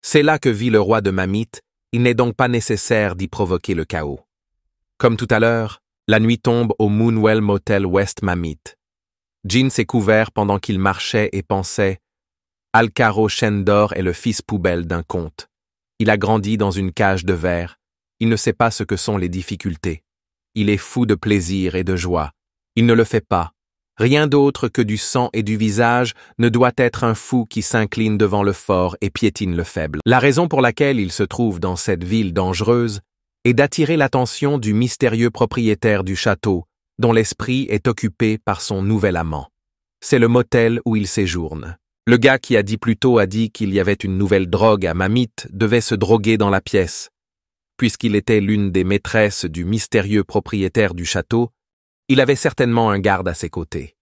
C'est là que vit le roi de Mamite, il n'est donc pas nécessaire d'y provoquer le chaos. Comme tout à l'heure, la nuit tombe au Moonwell Motel West Mamite. Jean s'est couvert pendant qu'il marchait et pensait « Alcaro Shendor est le fils poubelle d'un conte. Il a grandi dans une cage de verre. Il ne sait pas ce que sont les difficultés. Il est fou de plaisir et de joie. Il ne le fait pas. Rien d'autre que du sang et du visage ne doit être un fou qui s'incline devant le fort et piétine le faible. La raison pour laquelle il se trouve dans cette ville dangereuse est d'attirer l'attention du mystérieux propriétaire du château, dont l'esprit est occupé par son nouvel amant. C'est le motel où il séjourne. Le gars qui a dit plus tôt a dit qu'il y avait une nouvelle drogue à Mamite devait se droguer dans la pièce. Puisqu'il était l'une des maîtresses du mystérieux propriétaire du château, il avait certainement un garde à ses côtés.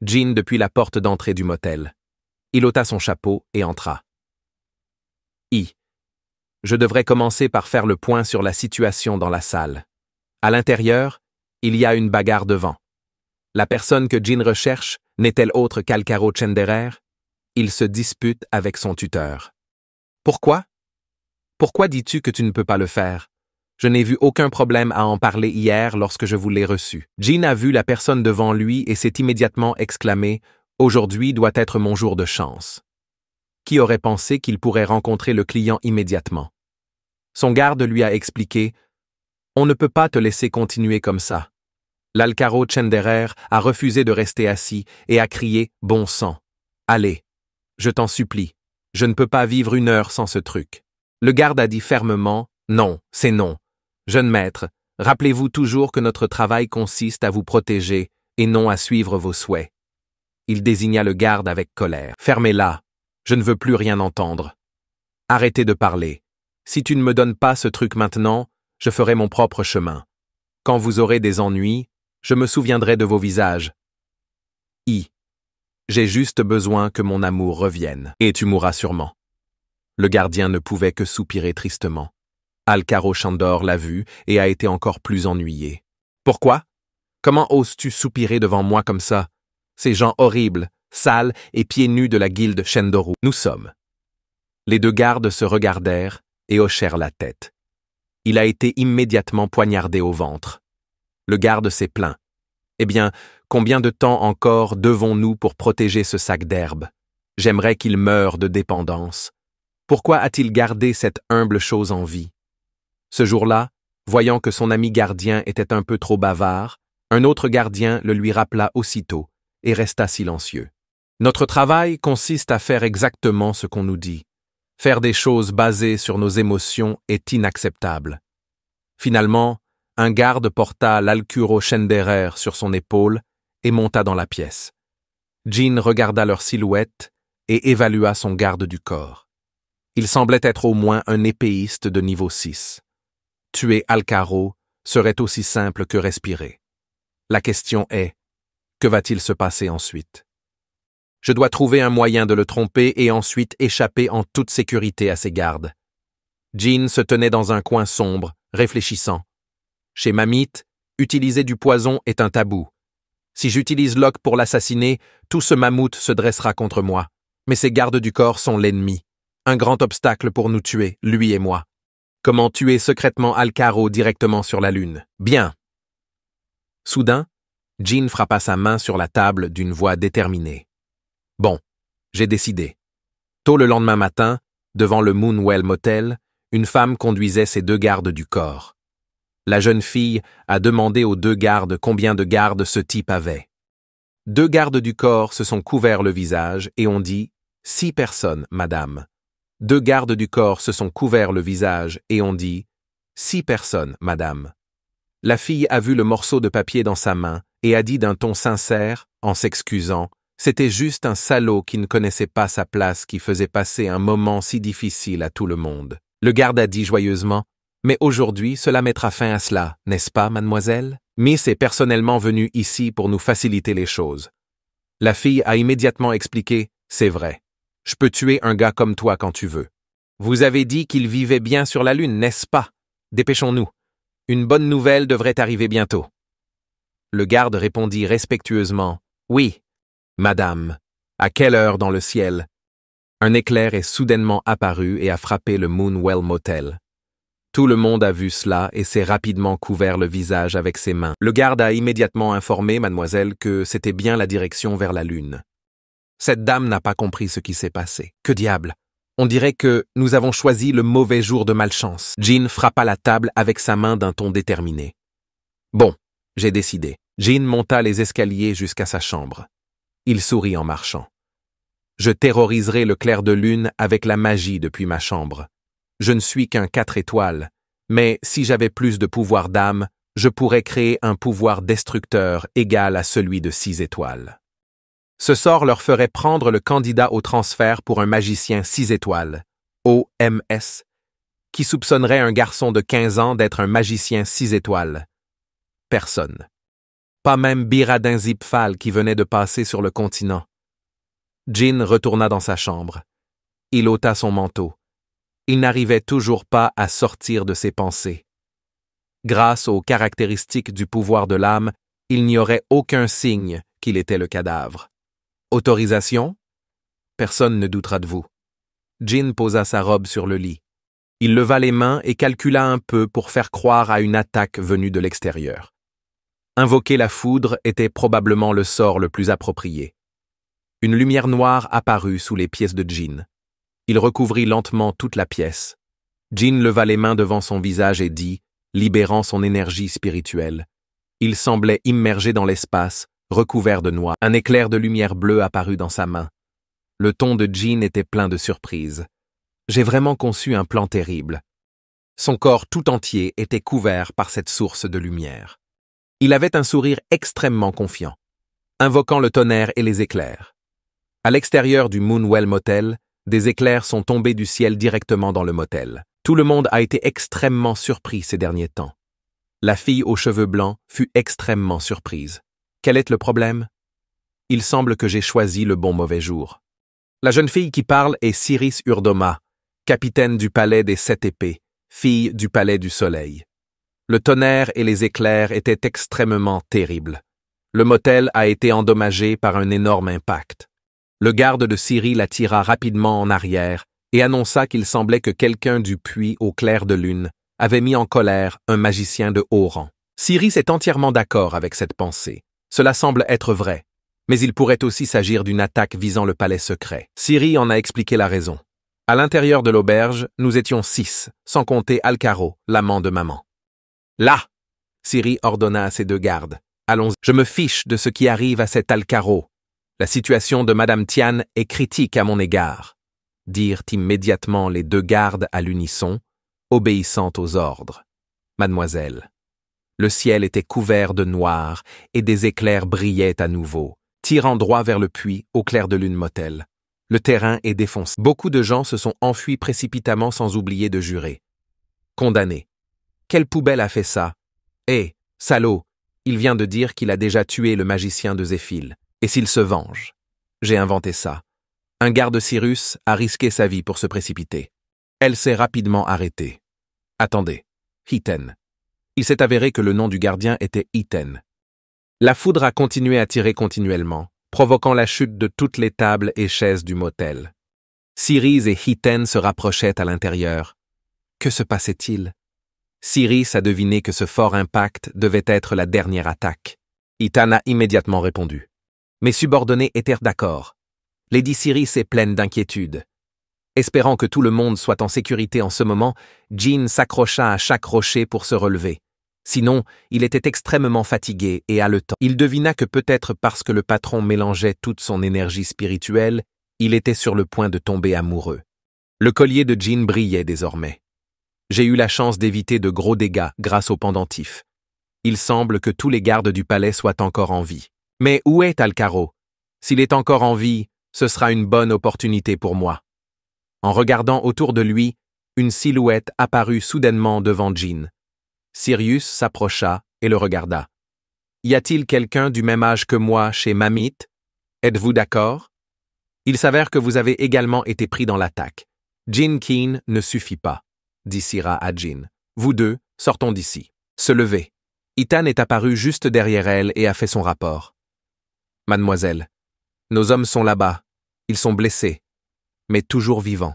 Jean depuis la porte d'entrée du motel. Il ôta son chapeau et entra. Je devrais commencer par faire le point sur la situation dans la salle. À l'intérieur, il y a une bagarre devant. La personne que Jean recherche n'est-elle autre qu'Alcaro Chenderer? Il se dispute avec son tuteur. Pourquoi? Pourquoi dis-tu que tu ne peux pas le faire? Je n'ai vu aucun problème à en parler hier lorsque je vous l'ai reçu. Jean a vu la personne devant lui et s'est immédiatement exclamé « Aujourd'hui doit être mon jour de chance ». Qui aurait pensé qu'il pourrait rencontrer le client immédiatement? Son garde lui a expliqué « On ne peut pas te laisser continuer comme ça ». L'Alcaro Chenderer a refusé de rester assis et a crié « Bon sang ! Allez, je t'en supplie, je ne peux pas vivre une heure sans ce truc ». Le garde a dit fermement « Non, c'est non. Jeune maître, rappelez-vous toujours que notre travail consiste à vous protéger et non à suivre vos souhaits. » Il désigna le garde avec colère. « Fermez-la, je ne veux plus rien entendre. Arrêtez de parler. Si tu ne me donnes pas ce truc maintenant, je ferai mon propre chemin. Quand vous aurez des ennuis, je me souviendrai de vos visages. J'ai juste besoin que mon amour revienne, et tu mourras sûrement. » Le gardien ne pouvait que soupirer tristement. Alcaro Shendor l'a vu et a été encore plus ennuyé. « Pourquoi? Comment oses-tu soupirer devant moi comme ça? Ces gens horribles, sales et pieds nus de la guilde Shendoru, nous sommes. » Les deux gardes se regardèrent et hochèrent la tête. Il a été immédiatement poignardé au ventre. Le garde s'est plaint. « Eh bien, combien de temps encore devons-nous pour protéger ce sac d'herbe? J'aimerais qu'il meure de dépendance. Pourquoi a-t-il gardé cette humble chose en vie? » Ce jour-là, voyant que son ami gardien était un peu trop bavard, un autre gardien le lui rappela aussitôt et resta silencieux. Notre travail consiste à faire exactement ce qu'on nous dit. Faire des choses basées sur nos émotions est inacceptable. Finalement, un garde porta l'Alcuro Chenderer sur son épaule et monta dans la pièce. Jean regarda leur silhouette et évalua son garde du corps. Il semblait être au moins un épéiste de niveau 6. Tuer Alcaro serait aussi simple que respirer. La question est, que va-t-il se passer ensuite? Je dois trouver un moyen de le tromper et ensuite échapper en toute sécurité à ses gardes. Jean se tenait dans un coin sombre, réfléchissant. Chez Mamite, utiliser du poison est un tabou. Si j'utilise Locke pour l'assassiner, tout ce mammouth se dressera contre moi. Mais ses gardes du corps sont l'ennemi. Un grand obstacle pour nous tuer, lui et moi. Comment tuer secrètement Alcaro directement sur la lune? Bien. Soudain, Jean frappa sa main sur la table d'une voix déterminée. Bon, j'ai décidé. Tôt le lendemain matin, devant le Moonwell Motel, une femme conduisait ses deux gardes du corps. La jeune fille a demandé aux deux gardes combien de gardes ce type avait. Deux gardes du corps se sont couverts le visage et ont dit « 6 personnes, madame ». Deux gardes du corps se sont couverts le visage et ont dit « 6 personnes, madame ». La fille a vu le morceau de papier dans sa main et a dit d'un ton sincère, en s'excusant, c'était juste un salaud qui ne connaissait pas sa place qui faisait passer un moment si difficile à tout le monde. Le garde a dit joyeusement, mais aujourd'hui cela mettra fin à cela, n'est-ce pas, mademoiselle? Miss est personnellement venue ici pour nous faciliter les choses. La fille a immédiatement expliqué, c'est vrai. Je peux tuer un gars comme toi quand tu veux. Vous avez dit qu'il vivait bien sur la Lune, n'est-ce pas? Dépêchons-nous. Une bonne nouvelle devrait arriver bientôt. Le garde répondit respectueusement, oui, madame. À quelle heure dans le ciel? Un éclair est soudainement apparu et a frappé le Moonwell Motel. Tout le monde a vu cela et s'est rapidement couvert le visage avec ses mains. Le garde a immédiatement informé mademoiselle que c'était bien la direction vers la lune. Cette dame n'a pas compris ce qui s'est passé. Que diable! On dirait que nous avons choisi le mauvais jour de malchance. Jean frappa la table avec sa main d'un ton déterminé. Bon, j'ai décidé. Jean monta les escaliers jusqu'à sa chambre. Il sourit en marchant. Je terroriserai le clair de lune avec la magie depuis ma chambre. Je ne suis qu'un 4 étoiles, mais si j'avais plus de pouvoir d'âme, je pourrais créer un pouvoir destructeur égal à celui de 6 étoiles. Ce sort leur ferait prendre le candidat au transfert pour un magicien 6 étoiles, OMS, qui soupçonnerait un garçon de 15 ans d'être un magicien 6 étoiles. Personne. Pas même Biradin Zipfal qui venait de passer sur le continent. Jean retourna dans sa chambre. Il ôta son manteau. Il n'arrivait toujours pas à sortir de ses pensées. Grâce aux caractéristiques du pouvoir de l'âme, il n'y aurait aucun signe qu'il était le cadavre. Autorisation? Personne ne doutera de vous. Jean posa sa robe sur le lit. Il leva les mains et calcula un peu pour faire croire à une attaque venue de l'extérieur. Invoquer la foudre était probablement le sort le plus approprié. Une lumière noire apparut sous les pièces de Jean. Il recouvrit lentement toute la pièce. Jean leva les mains devant son visage et dit, libérant son énergie spirituelle. Il semblait immergé dans l'espace, recouvert de noix. Un éclair de lumière bleue apparut dans sa main. Le ton de Jean était plein de surprise. J'ai vraiment conçu un plan terrible. Son corps tout entier était couvert par cette source de lumière. Il avait un sourire extrêmement confiant, invoquant le tonnerre et les éclairs. À l'extérieur du Moonwell Motel, des éclairs sont tombés du ciel directement dans le motel. Tout le monde a été extrêmement surpris ces derniers temps. La fille aux cheveux blancs fut extrêmement surprise. Quel est le problème? Il semble que j'ai choisi le bon mauvais jour. La jeune fille qui parle est Siris Urdoma, capitaine du palais des 7 épées, fille du palais du soleil. Le tonnerre et les éclairs étaient extrêmement terribles. Le motel a été endommagé par un énorme impact. Le garde de Syrie la tira rapidement en arrière et annonça qu'il semblait que quelqu'un du puits au clair de lune avait mis en colère un magicien de haut rang. Syrie est entièrement d'accord avec cette pensée. Cela semble être vrai, mais il pourrait aussi s'agir d'une attaque visant le palais secret. Syrie en a expliqué la raison. À l'intérieur de l'auberge, nous étions 6, sans compter Alcaro, l'amant de maman. Là! Syrie ordonna à ses 2 gardes. Allons, je me fiche de ce qui arrive à cet Alcaro. La situation de Madame Tian est critique à mon égard, dirent immédiatement les 2 gardes à l'unisson, obéissant aux ordres. Mademoiselle. Le ciel était couvert de noir et des éclairs brillaient à nouveau, tirant droit vers le puits au clair de lune motel. Le terrain est défoncé. Beaucoup de gens se sont enfuis précipitamment sans oublier de jurer. Condamné. Quelle poubelle a fait ça? Eh, salaud, il vient de dire qu'il a déjà tué le magicien de Zéphile. Et s'il se venge? J'ai inventé ça. Un garde Cyrus a risqué sa vie pour se précipiter. Elle s'est rapidement arrêtée. Attendez, Hiten. Il s'est avéré que le nom du gardien était Hiten. La foudre a continué à tirer continuellement, provoquant la chute de toutes les tables et chaises du motel. Cyrus et Hiten se rapprochaient à l'intérieur. Que se passait-il? Cyrus a deviné que ce fort impact devait être la dernière attaque. Hiten a immédiatement répondu. Mes subordonnés étaient d'accord. Lady Cyrus est pleine d'inquiétude. Espérant que tout le monde soit en sécurité en ce moment, Jean s'accrocha à chaque rocher pour se relever. Sinon, il était extrêmement fatigué et haletant. Il devina que peut-être parce que le patron mélangeait toute son énergie spirituelle, il était sur le point de tomber amoureux. Le collier de Jean brillait désormais. J'ai eu la chance d'éviter de gros dégâts grâce au pendentif. Il semble que tous les gardes du palais soient encore en vie. Mais où est Alcaro? S'il est encore en vie, ce sera une bonne opportunité pour moi. En regardant autour de lui, une silhouette apparut soudainement devant Jean. Sirius s'approcha et le regarda. Y a-t-il quelqu'un du même âge que moi chez Mamit? Êtes-vous d'accord? Il s'avère que vous avez également été pris dans l'attaque. Jean Keen ne suffit pas, dit Syrah à Jean. Vous 2, sortons d'ici. Se lever. Hiten est apparu juste derrière elle et a fait son rapport. Mademoiselle, nos hommes sont là-bas. Ils sont blessés. mais toujours vivant.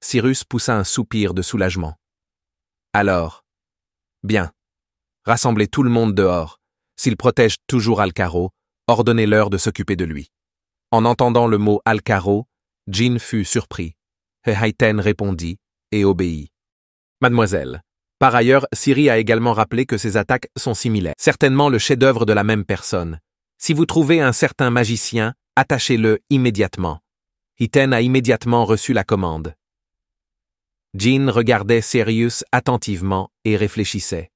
Cyrus poussa un soupir de soulagement. Alors, bien, rassemblez tout le monde dehors. S'il protège toujours Alcaro, ordonnez-leur de s'occuper de lui. En entendant le mot Alcaro, Jean fut surpris. Et Hayten répondit et obéit. Mademoiselle. Par ailleurs, Siri a également rappelé que ces attaques sont similaires. Certainement le chef-d'œuvre de la même personne. Si vous trouvez un certain magicien, attachez-le immédiatement. Hayten a immédiatement reçu la commande. Jean regardait Sirius attentivement et réfléchissait.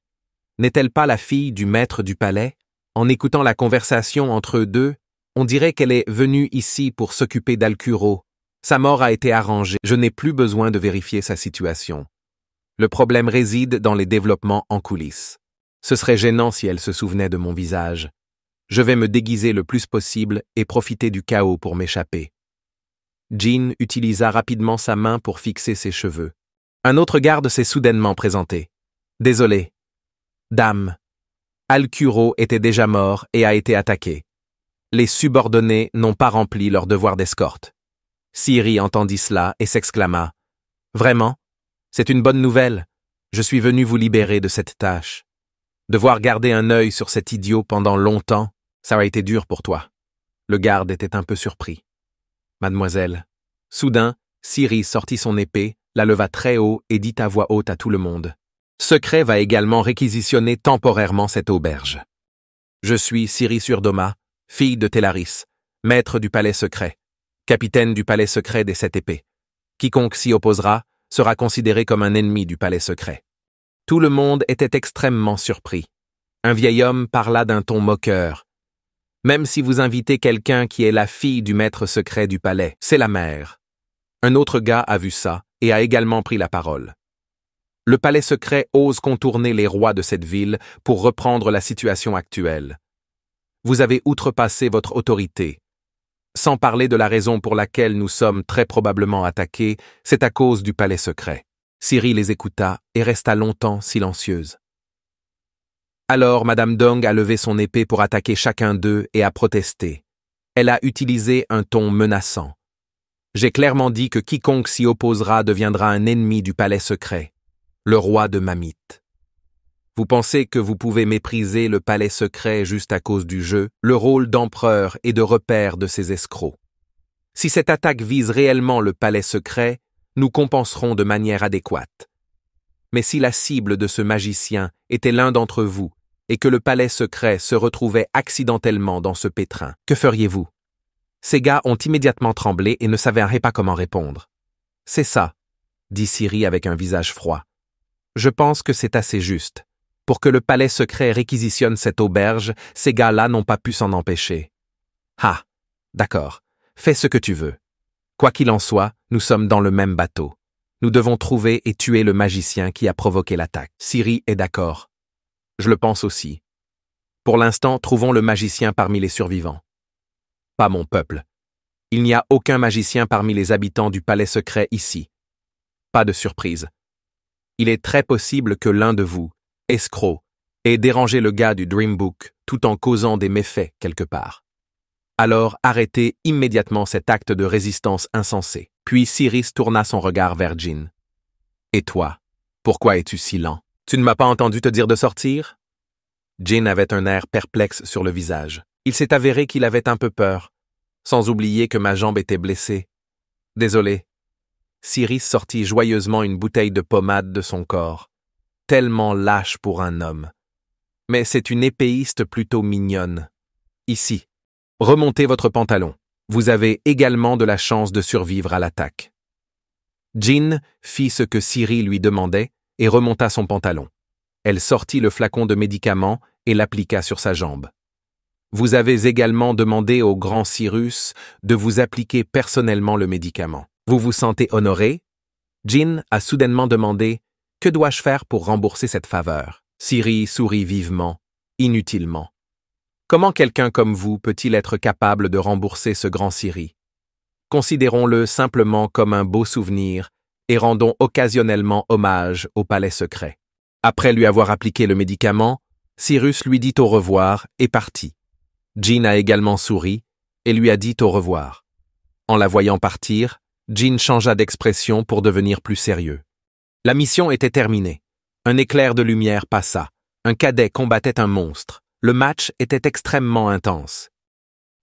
N'est-elle pas la fille du maître du palais? En écoutant la conversation entre eux deux, on dirait qu'elle est venue ici pour s'occuper d'Alcuro. Sa mort a été arrangée. Je n'ai plus besoin de vérifier sa situation. Le problème réside dans les développements en coulisses. Ce serait gênant si elle se souvenait de mon visage. Je vais me déguiser le plus possible et profiter du chaos pour m'échapper. Jean utilisa rapidement sa main pour fixer ses cheveux. Un autre garde s'est soudainement présenté. Désolé. Dame. Alcuro était déjà mort et a été attaqué. Les subordonnés n'ont pas rempli leur devoir d'escorte. Siri entendit cela et s'exclama. Vraiment? C'est une bonne nouvelle. Je suis venu vous libérer de cette tâche. Devoir garder un œil sur cet idiot pendant longtemps, ça a été dur pour toi. Le garde était un peu surpris. Mademoiselle. Soudain, Siri sortit son épée, la leva très haut et dit à voix haute à tout le monde. Secret va également réquisitionner temporairement cette auberge. Je suis Siri Surdoma, fille de Télaris, maître du palais secret, capitaine du palais secret des 7 épées. Quiconque s'y opposera sera considéré comme un ennemi du palais secret. Tout le monde était extrêmement surpris. Un vieil homme parla d'un ton moqueur. Même si vous invitez quelqu'un qui est la fille du maître secret du palais, c'est la mère. Un autre gars a vu ça et a également pris la parole. Le palais secret ose contourner les rois de cette ville pour reprendre la situation actuelle. Vous avez outrepassé votre autorité. Sans parler de la raison pour laquelle nous sommes très probablement attaqués, c'est à cause du palais secret. Siri les écouta et resta longtemps silencieuse. Alors Madame Dong a levé son épée pour attaquer chacun d'eux et a protesté. Elle a utilisé un ton menaçant. J'ai clairement dit que quiconque s'y opposera deviendra un ennemi du palais secret, le roi de Mamite. Vous pensez que vous pouvez mépriser le palais secret juste à cause du jeu, le rôle d'empereur et de repère de ces escrocs. Si cette attaque vise réellement le palais secret, nous compenserons de manière adéquate. Mais si la cible de ce magicien était l'un d'entre vous et que le palais secret se retrouvait accidentellement dans ce pétrin, que feriez-vous? Ces gars ont immédiatement tremblé et ne savaient pas comment répondre. C'est ça, dit Siri avec un visage froid. Je pense que c'est assez juste. Pour que le palais secret réquisitionne cette auberge, ces gars-là n'ont pas pu s'en empêcher. Ah, d'accord, fais ce que tu veux. Quoi qu'il en soit, nous sommes dans le même bateau. Nous devons trouver et tuer le magicien qui a provoqué l'attaque. Siri est d'accord. Je le pense aussi. Pour l'instant, trouvons le magicien parmi les survivants. Pas mon peuple. Il n'y a aucun magicien parmi les habitants du palais secret ici. Pas de surprise. Il est très possible que l'un de vous, escroc, ait dérangé le gars du Dreambook tout en causant des méfaits quelque part. Alors arrêtez immédiatement cet acte de résistance insensé. Puis Cyrus tourna son regard vers Jean. Et toi, pourquoi es-tu si lent? Tu ne m'as pas entendu te dire de sortir? Jean avait un air perplexe sur le visage. Il s'est avéré qu'il avait un peu peur, sans oublier que ma jambe était blessée. Désolé. Cyrus sortit joyeusement une bouteille de pommade de son corps. Tellement lâche pour un homme. Mais c'est une épéiste plutôt mignonne. Ici. Remontez votre pantalon. Vous avez également de la chance de survivre à l'attaque. Jean fit ce que Siri lui demandait et remonta son pantalon. Elle sortit le flacon de médicaments et l'appliqua sur sa jambe. Vous avez également demandé au grand Cyrus de vous appliquer personnellement le médicament. Vous vous sentez honoré? Jean a soudainement demandé « Que dois-je faire pour rembourser cette faveur ?» Siri sourit vivement, inutilement. Comment quelqu'un comme vous peut-il être capable de rembourser ce grand Siri? Considérons-le simplement comme un beau souvenir et rendons occasionnellement hommage au palais secret. Après lui avoir appliqué le médicament, Cyrus lui dit au revoir et partit. Jean a également souri et lui a dit au revoir. En la voyant partir, Jin changea d'expression pour devenir plus sérieux. La mission était terminée. Un éclair de lumière passa. Un cadet combattait un monstre. Le match était extrêmement intense.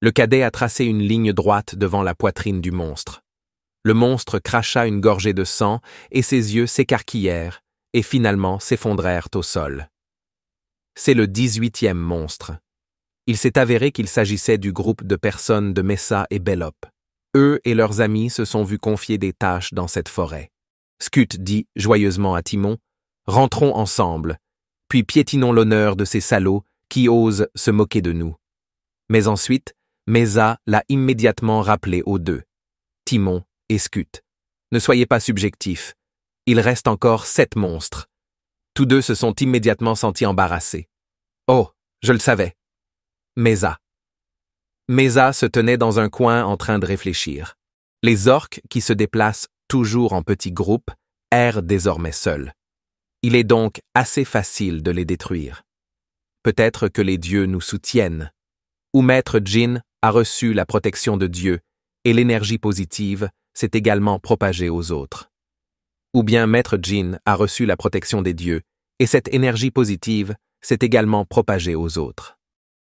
Le cadet a tracé une ligne droite devant la poitrine du monstre. Le monstre cracha une gorgée de sang et ses yeux s'écarquillèrent et finalement s'effondrèrent au sol. C'est le 18e monstre. Il s'est avéré qu'il s'agissait du groupe de personnes de Mesa et Bellop. Eux et leurs amis se sont vus confier des tâches dans cette forêt. Scut dit joyeusement à Timon, « Rentrons ensemble, puis piétinons l'honneur de ces salauds qui osent se moquer de nous. » Mais ensuite, Mesa l'a immédiatement rappelé aux deux, Timon et Scut. « Ne soyez pas subjectifs, il reste encore 7 monstres. » Tous deux se sont immédiatement sentis embarrassés. « Oh, je le savais. » Mesa. Mesa se tenait dans un coin en train de réfléchir. Les orques, qui se déplacent toujours en petits groupes, errent désormais seuls. Il est donc assez facile de les détruire. Peut-être que les dieux nous soutiennent. Ou Maître Jin a reçu la protection de Dieu et l'énergie positive s'est également propagée aux autres. Ou bien Maître Jin a reçu la protection des dieux et cette énergie positive s'est également propagée aux autres.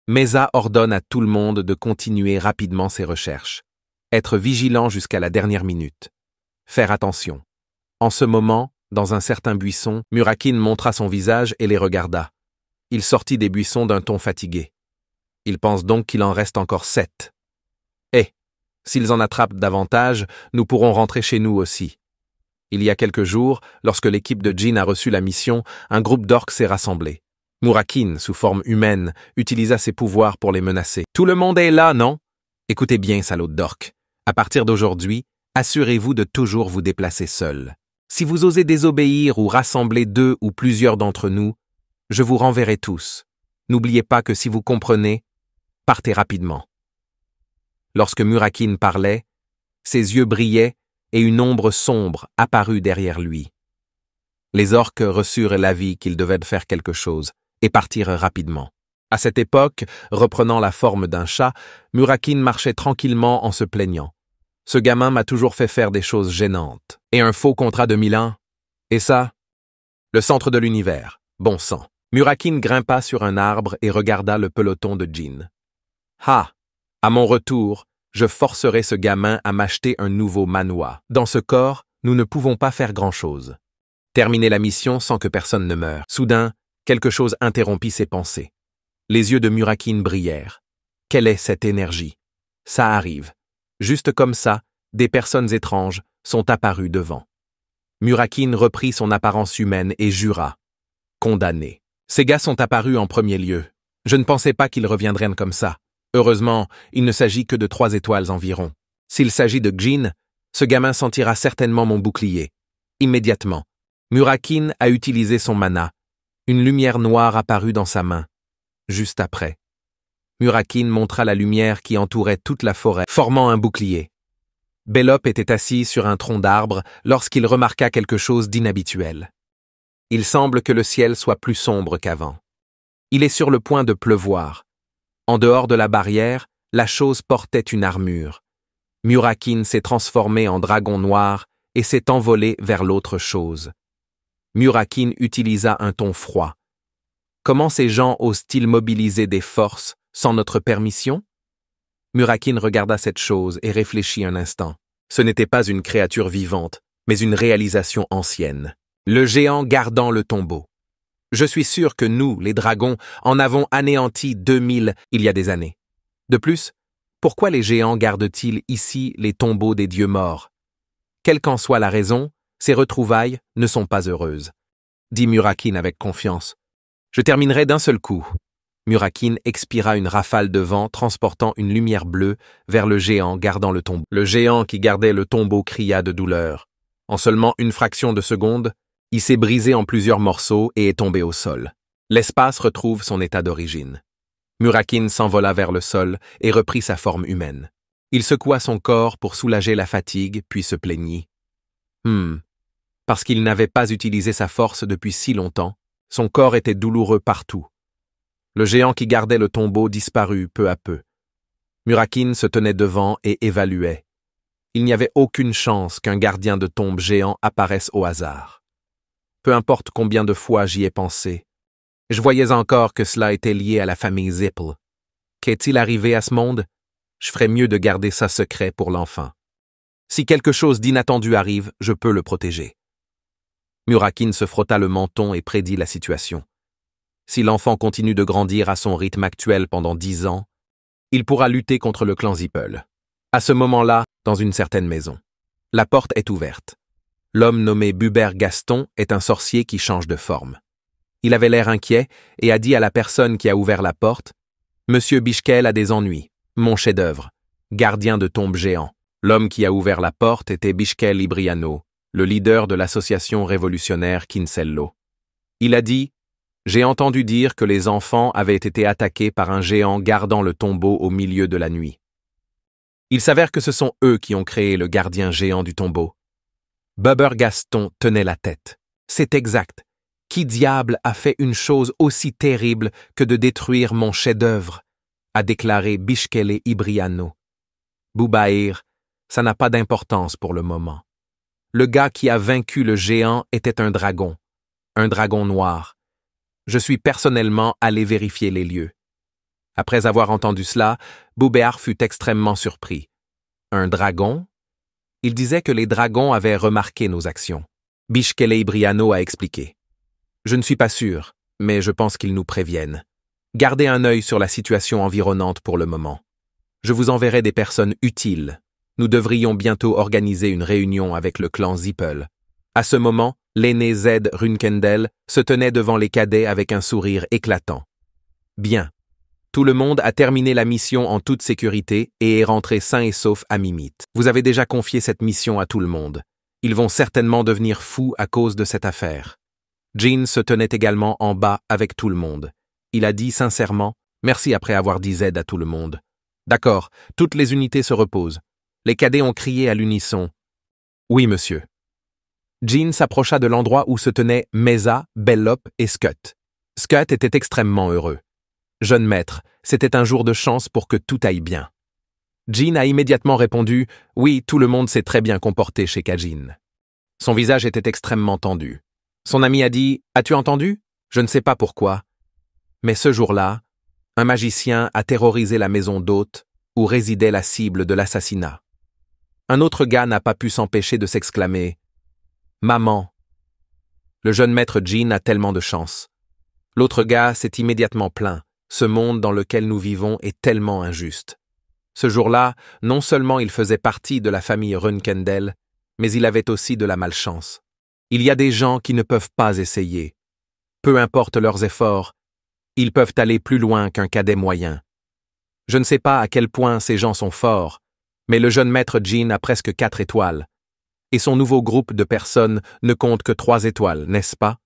Mesa ordonne à tout le monde de continuer rapidement ses recherches. Être vigilant jusqu'à la dernière minute. Faire attention. En ce moment, dans un certain buisson, Murakin montra son visage et les regarda. Il sortit des buissons d'un ton fatigué. Il pense donc qu'il en reste encore 7. Eh, s'ils en attrapent davantage, nous pourrons rentrer chez nous aussi. Il y a quelques jours, lorsque l'équipe de Jin a reçu la mission, un groupe d'orques s'est rassemblé. Murakin, sous forme humaine, utilisa ses pouvoirs pour les menacer. Tout le monde est là, non? Écoutez bien, salauds d'orques. À partir d'aujourd'hui, assurez-vous de toujours vous déplacer seul. Si vous osez désobéir ou rassembler 2 ou plusieurs d'entre nous, je vous renverrai tous. N'oubliez pas que si vous comprenez, partez rapidement. Lorsque Murakin parlait, ses yeux brillaient et une ombre sombre apparut derrière lui. Les orques reçurent l'avis qu'ils devaient faire quelque chose et partirent rapidement. À cette époque, reprenant la forme d'un chat, Murakin marchait tranquillement en se plaignant. Ce gamin m'a toujours fait faire des choses gênantes. Et un faux contrat de 1000 ans? Et ça? Le centre de l'univers. Bon sang. Murakin grimpa sur un arbre et regarda le peloton de Jin. Ah! À mon retour, je forcerai ce gamin à m'acheter un nouveau manhwa. Dans ce corps, nous ne pouvons pas faire grand-chose. Terminer la mission sans que personne ne meure. Soudain, quelque chose interrompit ses pensées. Les yeux de Murakin brillèrent. Quelle est cette énergie? Ça arrive. Juste comme ça, des personnes étranges sont apparues devant. Murakin reprit son apparence humaine et jura. Condamné. Ces gars sont apparus en premier lieu. Je ne pensais pas qu'ils reviendraient comme ça. Heureusement, il ne s'agit que de 3 étoiles environ. S'il s'agit de Jin, ce gamin sentira certainement mon bouclier. Immédiatement, Murakin a utilisé son mana. Une lumière noire apparut dans sa main. Juste après, Murakin montra la lumière qui entourait toute la forêt, formant un bouclier. Bellop était assis sur un tronc d'arbre lorsqu'il remarqua quelque chose d'inhabituel. Il semble que le ciel soit plus sombre qu'avant. Il est sur le point de pleuvoir. En dehors de la barrière, la chose portait une armure. Murakin s'est transformé en dragon noir et s'est envolé vers l'autre chose. Murakin utilisa un ton froid. Comment ces gens osent-ils mobiliser des forces sans notre permission? Murakin regarda cette chose et réfléchit un instant. Ce n'était pas une créature vivante, mais une réalisation ancienne. Le géant gardant le tombeau. Je suis sûr que nous, les dragons, en avons anéanti 2000 il y a des années. De plus, pourquoi les géants gardent-ils ici les tombeaux des dieux morts? Quelle qu'en soit la raison, ces retrouvailles ne sont pas heureuses, dit Murakin avec confiance. Je terminerai d'un seul coup. Murakin expira une rafale de vent transportant une lumière bleue vers le géant gardant le tombeau. Le géant qui gardait le tombeau cria de douleur. En seulement une fraction de seconde, il s'est brisé en plusieurs morceaux et est tombé au sol. L'espace retrouve son état d'origine. Murakin s'envola vers le sol et reprit sa forme humaine. Il secoua son corps pour soulager la fatigue, puis se plaignit. Parce qu'il n'avait pas utilisé sa force depuis si longtemps, son corps était douloureux partout. Le géant qui gardait le tombeau disparut peu à peu. Murakin se tenait devant et évaluait. Il n'y avait aucune chance qu'un gardien de tombe géant apparaisse au hasard. Peu importe combien de fois j'y ai pensé, je voyais encore que cela était lié à la famille Zipple. Qu'est-il arrivé à ce monde? Je ferais mieux de garder ça secret pour l'enfant. Si quelque chose d'inattendu arrive, je peux le protéger. Murakin se frotta le menton et prédit la situation. Si l'enfant continue de grandir à son rythme actuel pendant 10 ans, il pourra lutter contre le clan Zipple. À ce moment-là, dans une certaine maison, la porte est ouverte. L'homme nommé Buber Gaston est un sorcier qui change de forme. Il avait l'air inquiet et a dit à la personne qui a ouvert la porte « Monsieur Bischkel a des ennuis, mon chef-d'œuvre, gardien de tombe géant ». L'homme qui a ouvert la porte était Bischkel Ibriano, le leader de l'association révolutionnaire Kinsello. Il a dit « J'ai entendu dire que les enfants avaient été attaqués par un géant gardant le tombeau au milieu de la nuit. Il s'avère que ce sont eux qui ont créé le gardien géant du tombeau. » Buber Gaston tenait la tête. C'est exact. Qui diable a fait une chose aussi terrible que de détruire mon chef-d'œuvre, a déclaré Bischkel Ibriano. Boubaïr, ça n'a pas d'importance pour le moment. Le gars qui a vaincu le géant était un dragon noir. Je suis personnellement allé vérifier les lieux. Après avoir entendu cela, Boubéar fut extrêmement surpris. Un dragon? Il disait que les dragons avaient remarqué nos actions. Bischkel Ibriano a expliqué. Je ne suis pas sûr, mais je pense qu'ils nous préviennent. Gardez un œil sur la situation environnante pour le moment. Je vous enverrai des personnes utiles. Nous devrions bientôt organiser une réunion avec le clan Zipple. À ce moment, l'aîné Z. Runkendel se tenait devant les cadets avec un sourire éclatant. Bien. Tout le monde a terminé la mission en toute sécurité et est rentré sain et sauf à Mimite. Vous avez déjà confié cette mission à tout le monde. Ils vont certainement devenir fous à cause de cette affaire. Jean se tenait également en bas avec tout le monde. Il a dit sincèrement « Merci » après avoir dit Z à tout le monde. D'accord, toutes les unités se reposent. Les cadets ont crié à l'unisson. Oui, monsieur. Jean s'approcha de l'endroit où se tenaient Mesa, Bellop et Scott. Scott était extrêmement heureux. Jeune maître, c'était un jour de chance pour que tout aille bien. Jean a immédiatement répondu « Oui, tout le monde s'est très bien comporté chez Kajin ». Son visage était extrêmement tendu. Son ami a dit « As-tu entendu? Je ne sais pas pourquoi. Mais ce jour-là, un magicien a terrorisé la maison d'hôte où résidait la cible de l'assassinat. Un autre gars n'a pas pu s'empêcher de s'exclamer « Maman !» Le jeune maître Jean a tellement de chance. L'autre gars s'est immédiatement plaint. Ce monde dans lequel nous vivons est tellement injuste. Ce jour-là, non seulement il faisait partie de la famille Runkendel, mais il avait aussi de la malchance. Il y a des gens qui ne peuvent pas essayer. Peu importe leurs efforts, ils peuvent aller plus loin qu'un cadet moyen. Je ne sais pas à quel point ces gens sont forts, mais le jeune maître Jean a presque 4 étoiles. Et son nouveau groupe de personnes ne compte que 3 étoiles, n'est-ce pas?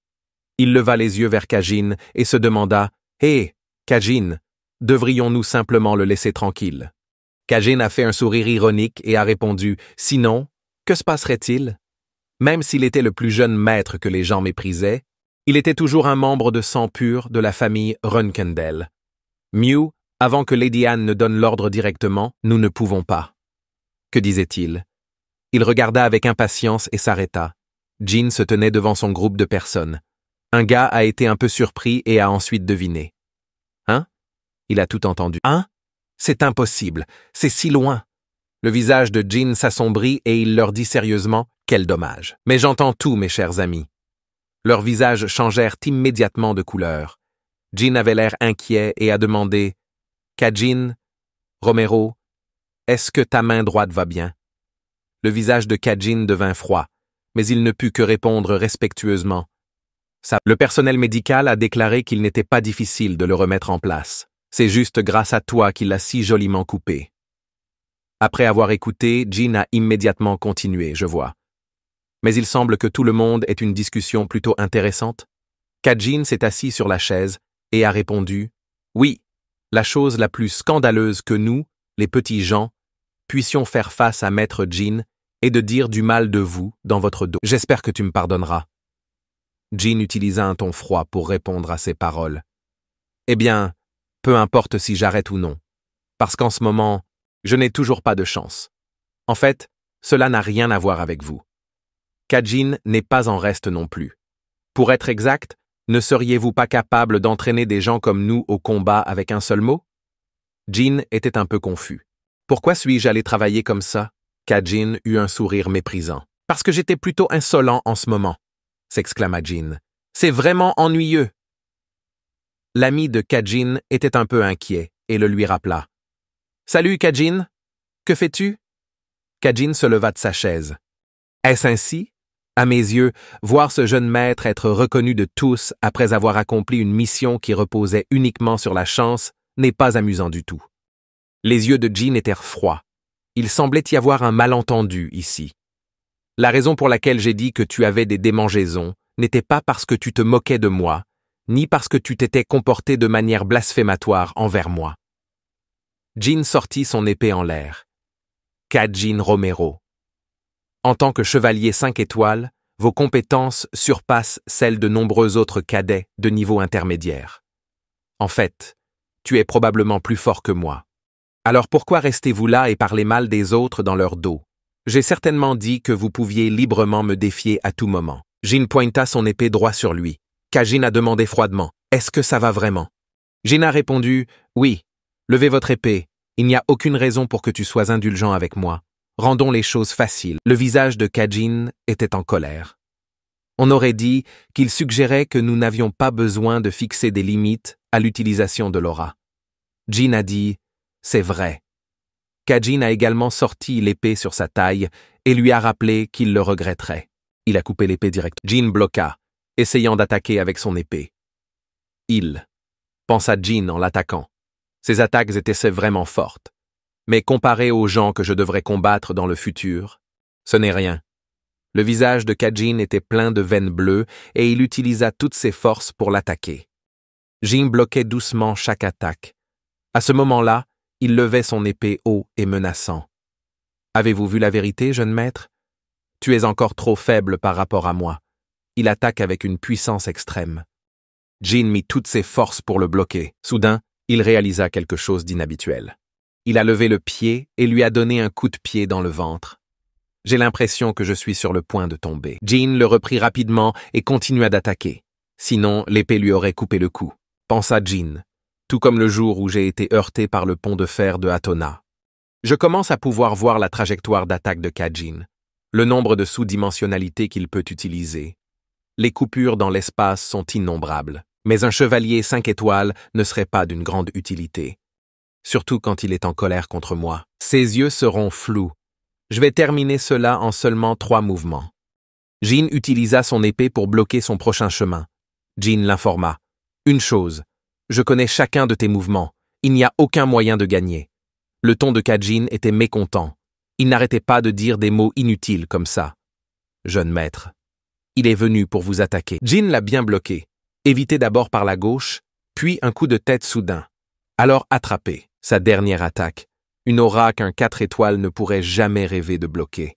Il leva les yeux vers Kajin et se demanda « Hé, Kajin, devrions-nous simplement le laisser tranquille ?» Kajin a fait un sourire ironique et a répondu « Sinon, que se passerait-il » Même s'il était le plus jeune maître que les gens méprisaient, il était toujours un membre de sang pur de la famille Runkendel. Mew, avant que Lady Anne ne donne l'ordre directement, nous ne pouvons pas. Que disait-il? Il regarda avec impatience et s'arrêta. Jean se tenait devant son groupe de personnes. Un gars a été un peu surpris et a ensuite deviné. Hein? Il a tout entendu. Hein? C'est impossible, c'est si loin. Le visage de Jean s'assombrit et il leur dit sérieusement « Quel dommage. Mais j'entends tout, mes chers amis. » Leurs visages changèrent immédiatement de couleur. Jean avait l'air inquiet et a demandé « Kajin, Romero, est-ce que ta main droite va bien? » Le visage de Kajin devint froid, mais il ne put que répondre respectueusement. Le personnel médical a déclaré qu'il n'était pas difficile de le remettre en place. C'est juste grâce à toi qu'il l'a si joliment coupé. Après avoir écouté, Jean a immédiatement continué, je vois. Mais il semble que tout le monde ait une discussion plutôt intéressante. Kajin s'est assis sur la chaise et a répondu « Oui, la chose la plus scandaleuse que nous, les petits gens, puissions faire face à Maître Jean est de dire du mal de vous dans votre dos. J'espère que tu me pardonneras. » Jean utilisa un ton froid pour répondre à ces paroles. « Eh bien, peu importe si j'arrête ou non, parce qu'en ce moment, je n'ai toujours pas de chance. En fait, cela n'a rien à voir avec vous. Kajin n'est pas en reste non plus. Pour être exact, ne seriez-vous pas capable d'entraîner des gens comme nous au combat avec un seul mot? Jin était un peu confus. Pourquoi suis-je allé travailler comme ça? Kajin eut un sourire méprisant. Parce que j'étais plutôt insolent en ce moment, s'exclama Jin. C'est vraiment ennuyeux. L'ami de Kajin était un peu inquiet et le lui rappela. Salut Kajin, que fais-tu? Kajin se leva de sa chaise. Est-ce ainsi? À mes yeux, voir ce jeune maître être reconnu de tous après avoir accompli une mission qui reposait uniquement sur la chance n'est pas amusant du tout. Les yeux de Jin étaient froids. Il semblait y avoir un malentendu ici. La raison pour laquelle j'ai dit que tu avais des démangeaisons n'était pas parce que tu te moquais de moi, ni parce que tu t'étais comporté de manière blasphématoire envers moi. Jin sortit son épée en l'air. Kajin Romero. En tant que chevalier 5 étoiles, vos compétences surpassent celles de nombreux autres cadets de niveau intermédiaire. En fait, tu es probablement plus fort que moi. Alors pourquoi restez-vous là et parlez mal des autres dans leur dos? J'ai certainement dit que vous pouviez librement me défier à tout moment. Jin pointa son épée droit sur lui. Kajin a demandé froidement, « Est-ce que ça va vraiment ?» Jin a répondu, « Oui, levez votre épée. Il n'y a aucune raison pour que tu sois indulgent avec moi. Rendons les choses faciles. » Le visage de Kajin était en colère. On aurait dit qu'il suggérait que nous n'avions pas besoin de fixer des limites à l'utilisation de l'aura. Jin a dit, « C'est vrai. » Kajin a également sorti l'épée sur sa taille et lui a rappelé qu'il le regretterait. Il a coupé l'épée direct. Jin bloqua, essayant d'attaquer avec son épée. Il, pensa Jin en l'attaquant. Ses attaques étaient vraiment fortes. Mais comparé aux gens que je devrais combattre dans le futur, ce n'est rien. Le visage de Kajin était plein de veines bleues et il utilisa toutes ses forces pour l'attaquer. Jin bloquait doucement chaque attaque. À ce moment-là, il levait son épée haut et menaçant. « Avez-vous vu la vérité, jeune maître? Tu es encore trop faible par rapport à moi. » Il attaque avec une puissance extrême. Jin mit toutes ses forces pour le bloquer. Soudain, il réalisa quelque chose d'inhabituel. Il a levé le pied et lui a donné un coup de pied dans le ventre. J'ai l'impression que je suis sur le point de tomber. Jin le reprit rapidement et continua d'attaquer. Sinon, l'épée lui aurait coupé le cou. Pensa Jin, tout comme le jour où j'ai été heurté par le pont de fer de Hatona. Je commence à pouvoir voir la trajectoire d'attaque de Kajin, le nombre de sous-dimensionnalités qu'il peut utiliser. Les coupures dans l'espace sont innombrables, mais un chevalier 5 étoiles ne serait pas d'une grande utilité. Surtout quand il est en colère contre moi. Ses yeux seront flous. Je vais terminer cela en seulement 3 mouvements. Jin utilisa son épée pour bloquer son prochain chemin. Jin l'informa. Une chose, je connais chacun de tes mouvements. Il n'y a aucun moyen de gagner. Le ton de Kajin était mécontent. Il n'arrêtait pas de dire des mots inutiles comme ça. Jeune maître, il est venu pour vous attaquer. Jin l'a bien bloqué. Évité d'abord par la gauche, puis un coup de tête soudain. Alors attrapé. Sa dernière attaque. Une aura qu'un 4 étoiles ne pourrait jamais rêver de bloquer.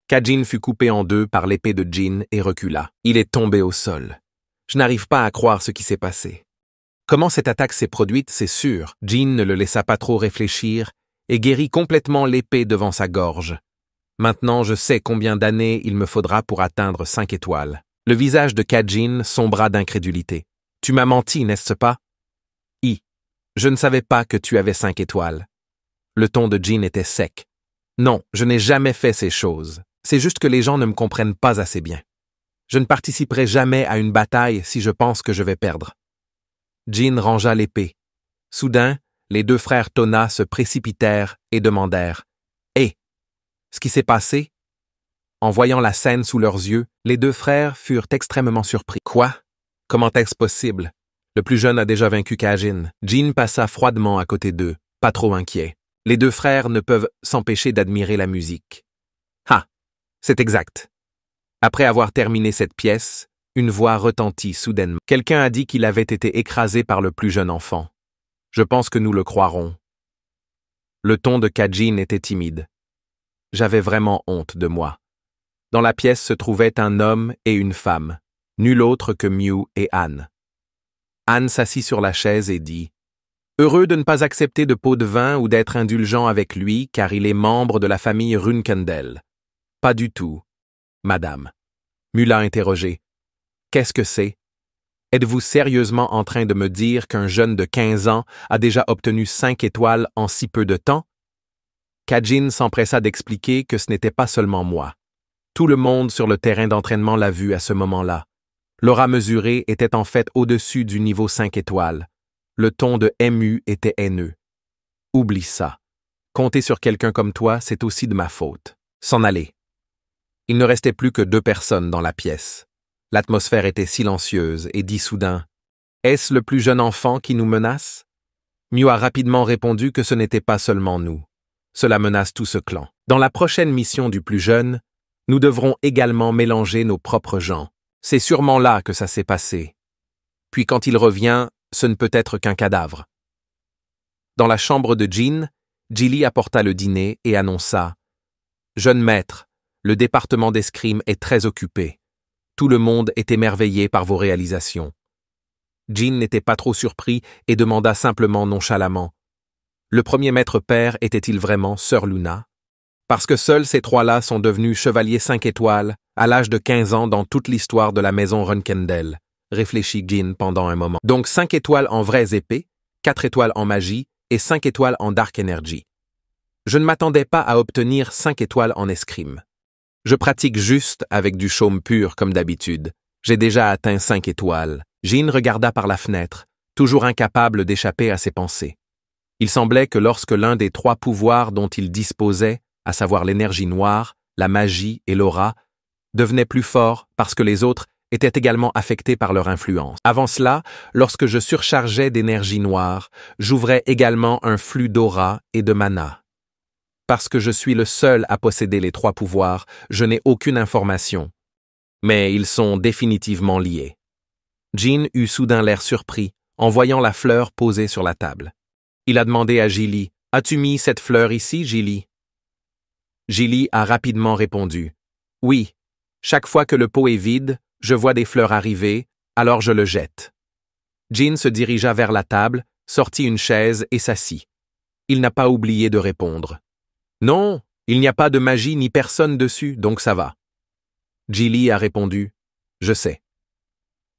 Kajin fut coupé en 2 par l'épée de Jin et recula. Il est tombé au sol. Je n'arrive pas à croire ce qui s'est passé. Comment cette attaque s'est produite, c'est sûr. Jin ne le laissa pas trop réfléchir et guérit complètement l'épée devant sa gorge. Maintenant, je sais combien d'années il me faudra pour atteindre 5 étoiles. Le visage de Kajin sombra d'incrédulité. Tu m'as menti, n'est-ce pas? Je ne savais pas que tu avais 5 étoiles. Le ton de Jin était sec. Non, je n'ai jamais fait ces choses. C'est juste que les gens ne me comprennent pas assez bien. Je ne participerai jamais à une bataille si je pense que je vais perdre. Jin rangea l'épée. Soudain, les 2 frères Tona se précipitèrent et demandèrent « Hé, ce qui s'est passé ?» En voyant la scène sous leurs yeux, les 2 frères furent extrêmement surpris. « Quoi? Comment est-ce possible? » Le plus jeune a déjà vaincu Kajin. Jin passa froidement à côté d'eux, pas trop inquiet. Les 2 frères ne peuvent s'empêcher d'admirer la musique. Ah, c'est exact. Après avoir terminé cette pièce, une voix retentit soudainement. Quelqu'un a dit qu'il avait été écrasé par le plus jeune enfant. Je pense que nous le croirons. Le ton de Kajin était timide. J'avais vraiment honte de moi. Dans la pièce se trouvaient un homme et une femme, nul autre que Mew et Anne. Anne s'assit sur la chaise et dit « Heureux de ne pas accepter de pot de vin ou d'être indulgent avec lui, car il est membre de la famille Runkendel. Pas du tout, madame. Mula interrogé. Qu'est-ce que c'est? Êtes-vous sérieusement en train de me dire qu'un jeune de 15 ans a déjà obtenu 5 étoiles en si peu de temps? Kajin s'empressa d'expliquer que ce n'était pas seulement moi. Tout le monde sur le terrain d'entraînement l'a vu à ce moment-là. L'aura mesurée était en fait au-dessus du niveau 5 étoiles. Le ton de MU était haineux. Oublie ça. Compter sur quelqu'un comme toi, c'est aussi de ma faute. S'en aller. Il ne restait plus que 2 personnes dans la pièce. L'atmosphère était silencieuse et dit soudain « Est-ce le plus jeune enfant qui nous menace ?» Mew a rapidement répondu que ce n'était pas seulement nous. Cela menace tout ce clan. Dans la prochaine mission du plus jeune, nous devrons également mélanger nos propres gens. C'est sûrement là que ça s'est passé. Puis quand il revient, ce ne peut être qu'un cadavre. Dans la chambre de Jin, Jilly apporta le dîner et annonça « Jeune maître, le département d'escrime est très occupé. Tout le monde est émerveillé par vos réalisations. » Jin n'était pas trop surpris et demanda simplement nonchalamment « Le premier maître père était-il vraiment Sœur Luna ?» Parce que seuls ces 3-là sont devenus chevaliers 5 étoiles à l'âge de 15 ans dans toute l'histoire de la maison Runkendel, réfléchit Jin pendant un moment. Donc 5 étoiles en vraies épées, 4 étoiles en magie et 5 étoiles en Dark Energy. Je ne m'attendais pas à obtenir 5 étoiles en escrime. Je pratique juste avec du chaume pur comme d'habitude. J'ai déjà atteint 5 étoiles. Jin regarda par la fenêtre, toujours incapable d'échapper à ses pensées. Il semblait que lorsque l'un des 3 pouvoirs dont il disposait, à savoir l'énergie noire, la magie et l'aura, devenait plus fort parce que les autres étaient également affectés par leur influence. Avant cela, lorsque je surchargeais d'énergie noire, j'ouvrais également un flux d'aura et de mana. Parce que je suis le seul à posséder les 3 pouvoirs, je n'ai aucune information. Mais ils sont définitivement liés. Jin eut soudain l'air surpris en voyant la fleur posée sur la table. Il a demandé à Jilly « As-tu mis cette fleur ici, Jilly ?» Jilly a rapidement répondu « Oui, chaque fois que le pot est vide, je vois des fleurs arriver, alors je le jette. » Jin se dirigea vers la table, sortit une chaise et s'assit. Il n'a pas oublié de répondre. « Non, il n'y a pas de magie ni personne dessus, donc ça va. » Jilly a répondu « Je sais. »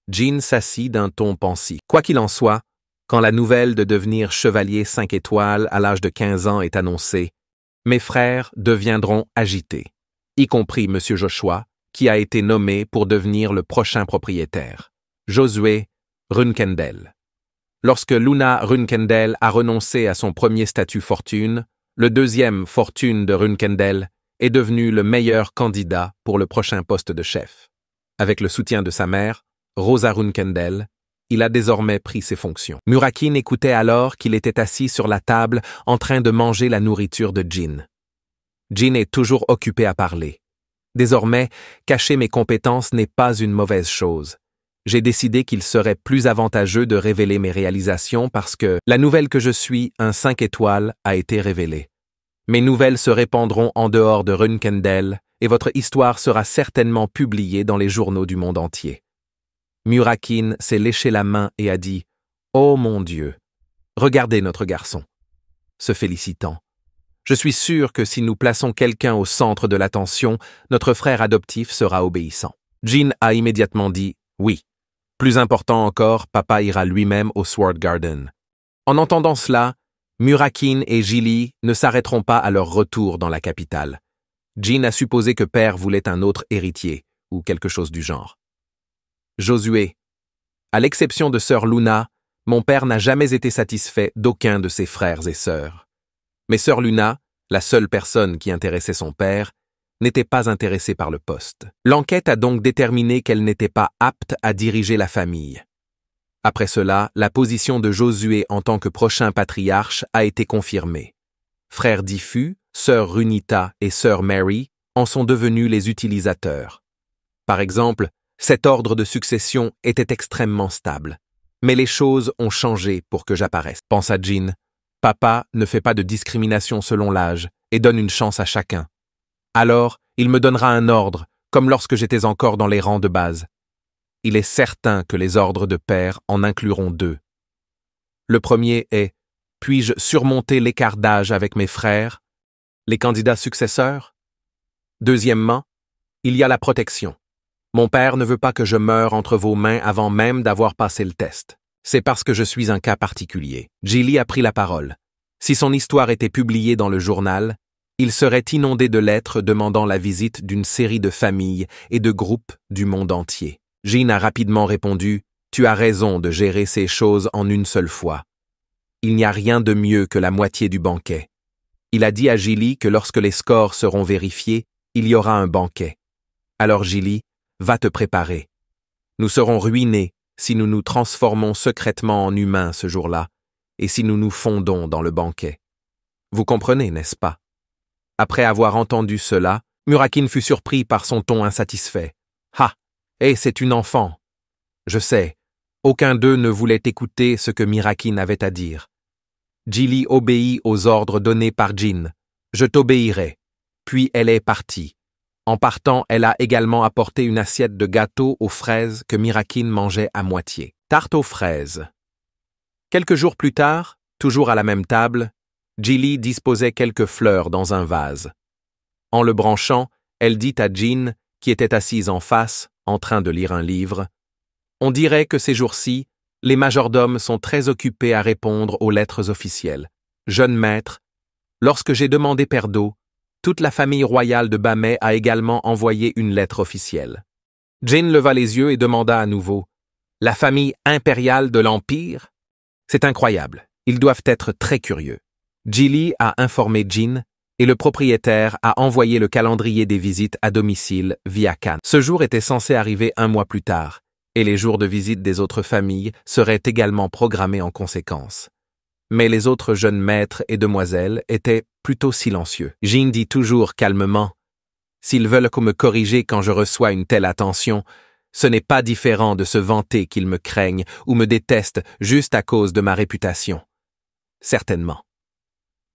Jin s'assit d'un ton pensif. Quoi qu'il en soit, quand la nouvelle de devenir chevalier 5 étoiles à l'âge de 15 ans est annoncée, mes frères deviendront agités, y compris M. Joshua, qui a été nommé pour devenir le prochain propriétaire, Josué Runkendel. Lorsque Luna Runkendel a renoncé à son premier statut fortune, le deuxième fortune de Runkendel est devenu le meilleur candidat pour le prochain poste de chef. Avec le soutien de sa mère, Rosa Runkendel, il a désormais pris ses fonctions. Murakin écoutait alors qu'il était assis sur la table en train de manger la nourriture de Jin. Jin est toujours occupé à parler. Désormais, cacher mes compétences n'est pas une mauvaise chose. J'ai décidé qu'il serait plus avantageux de révéler mes réalisations parce que la nouvelle que je suis, un 5 étoiles, a été révélée. Mes nouvelles se répandront en dehors de Runkendel et votre histoire sera certainement publiée dans les journaux du monde entier. Murakin s'est léché la main et a dit « Oh mon Dieu, regardez notre garçon », se félicitant. Je suis sûr que si nous plaçons quelqu'un au centre de l'attention, notre frère adoptif sera obéissant. Jin a immédiatement dit « Oui. Plus important encore, papa ira lui-même au Sword Garden. » En entendant cela, Murakin et Jilly ne s'arrêteront pas à leur retour dans la capitale. Jin a supposé que père voulait un autre héritier, ou quelque chose du genre. Josué. À l'exception de sœur Luna, mon père n'a jamais été satisfait d'aucun de ses frères et sœurs. Mais sœur Luna, la seule personne qui intéressait son père, n'était pas intéressée par le poste. L'enquête a donc déterminé qu'elle n'était pas apte à diriger la famille. Après cela, la position de Josué en tant que prochain patriarche a été confirmée. Frère Diffus, sœur Runita et sœur Mary en sont devenus les utilisateurs. Par exemple, cet ordre de succession était extrêmement stable. Mais les choses ont changé pour que j'apparaisse, pensa Jin. Papa ne fait pas de discrimination selon l'âge et donne une chance à chacun. Alors, il me donnera un ordre, comme lorsque j'étais encore dans les rangs de base. Il est certain que les ordres de père en incluront 2. Le premier est « Puis-je surmonter l'écart d'âge avec mes frères, les candidats successeurs ?» Deuxièmement, il y a la protection. Mon père ne veut pas que je meure entre vos mains avant même d'avoir passé le test. C'est parce que je suis un cas particulier. Jilly a pris la parole. Si son histoire était publiée dans le journal, il serait inondé de lettres demandant la visite d'une série de familles et de groupes du monde entier. Jean a rapidement répondu « Tu as raison de gérer ces choses en une seule fois. Il n'y a rien de mieux que la moitié du banquet. » Il a dit à Jilly que lorsque les scores seront vérifiés, il y aura un banquet. Alors Jilly, va te préparer. Nous serons ruinés si nous nous transformons secrètement en humains ce jour-là, et si nous nous fondons dans le banquet. Vous comprenez, n'est-ce pas? Après avoir entendu cela, Murakin fut surpris par son ton insatisfait. « Ah, c'est une enfant. » Je sais, aucun d'eux ne voulait écouter ce que Mirakin avait à dire. Jilly obéit aux ordres donnés par Jean. « Je t'obéirai. » Puis elle est partie. En partant, elle a également apporté une assiette de gâteau aux fraises que Mirakin mangeait à moitié. Tarte aux fraises. Quelques jours plus tard, toujours à la même table, Jilly disposait quelques fleurs dans un vase. En le branchant, elle dit à Jean, qui était assise en face, en train de lire un livre, « On dirait que ces jours-ci, les majordomes sont très occupés à répondre aux lettres officielles. Jeune maître, lorsque j'ai demandé paire d'eau, toute la famille royale de Bamay a également envoyé une lettre officielle. » Jean leva les yeux et demanda à nouveau, « La famille impériale de l'Empire? C'est incroyable, ils doivent être très curieux. » Jilly a informé Jean et le propriétaire a envoyé le calendrier des visites à domicile via Cannes. Ce jour était censé arriver un mois plus tard, et les jours de visite des autres familles seraient également programmés en conséquence. Mais les autres jeunes maîtres et demoiselles étaient plutôt silencieux. Jean dit toujours calmement, « S'ils veulent me corriger quand je reçois une telle attention, ce n'est pas différent de se vanter qu'ils me craignent ou me détestent juste à cause de ma réputation. Certainement. »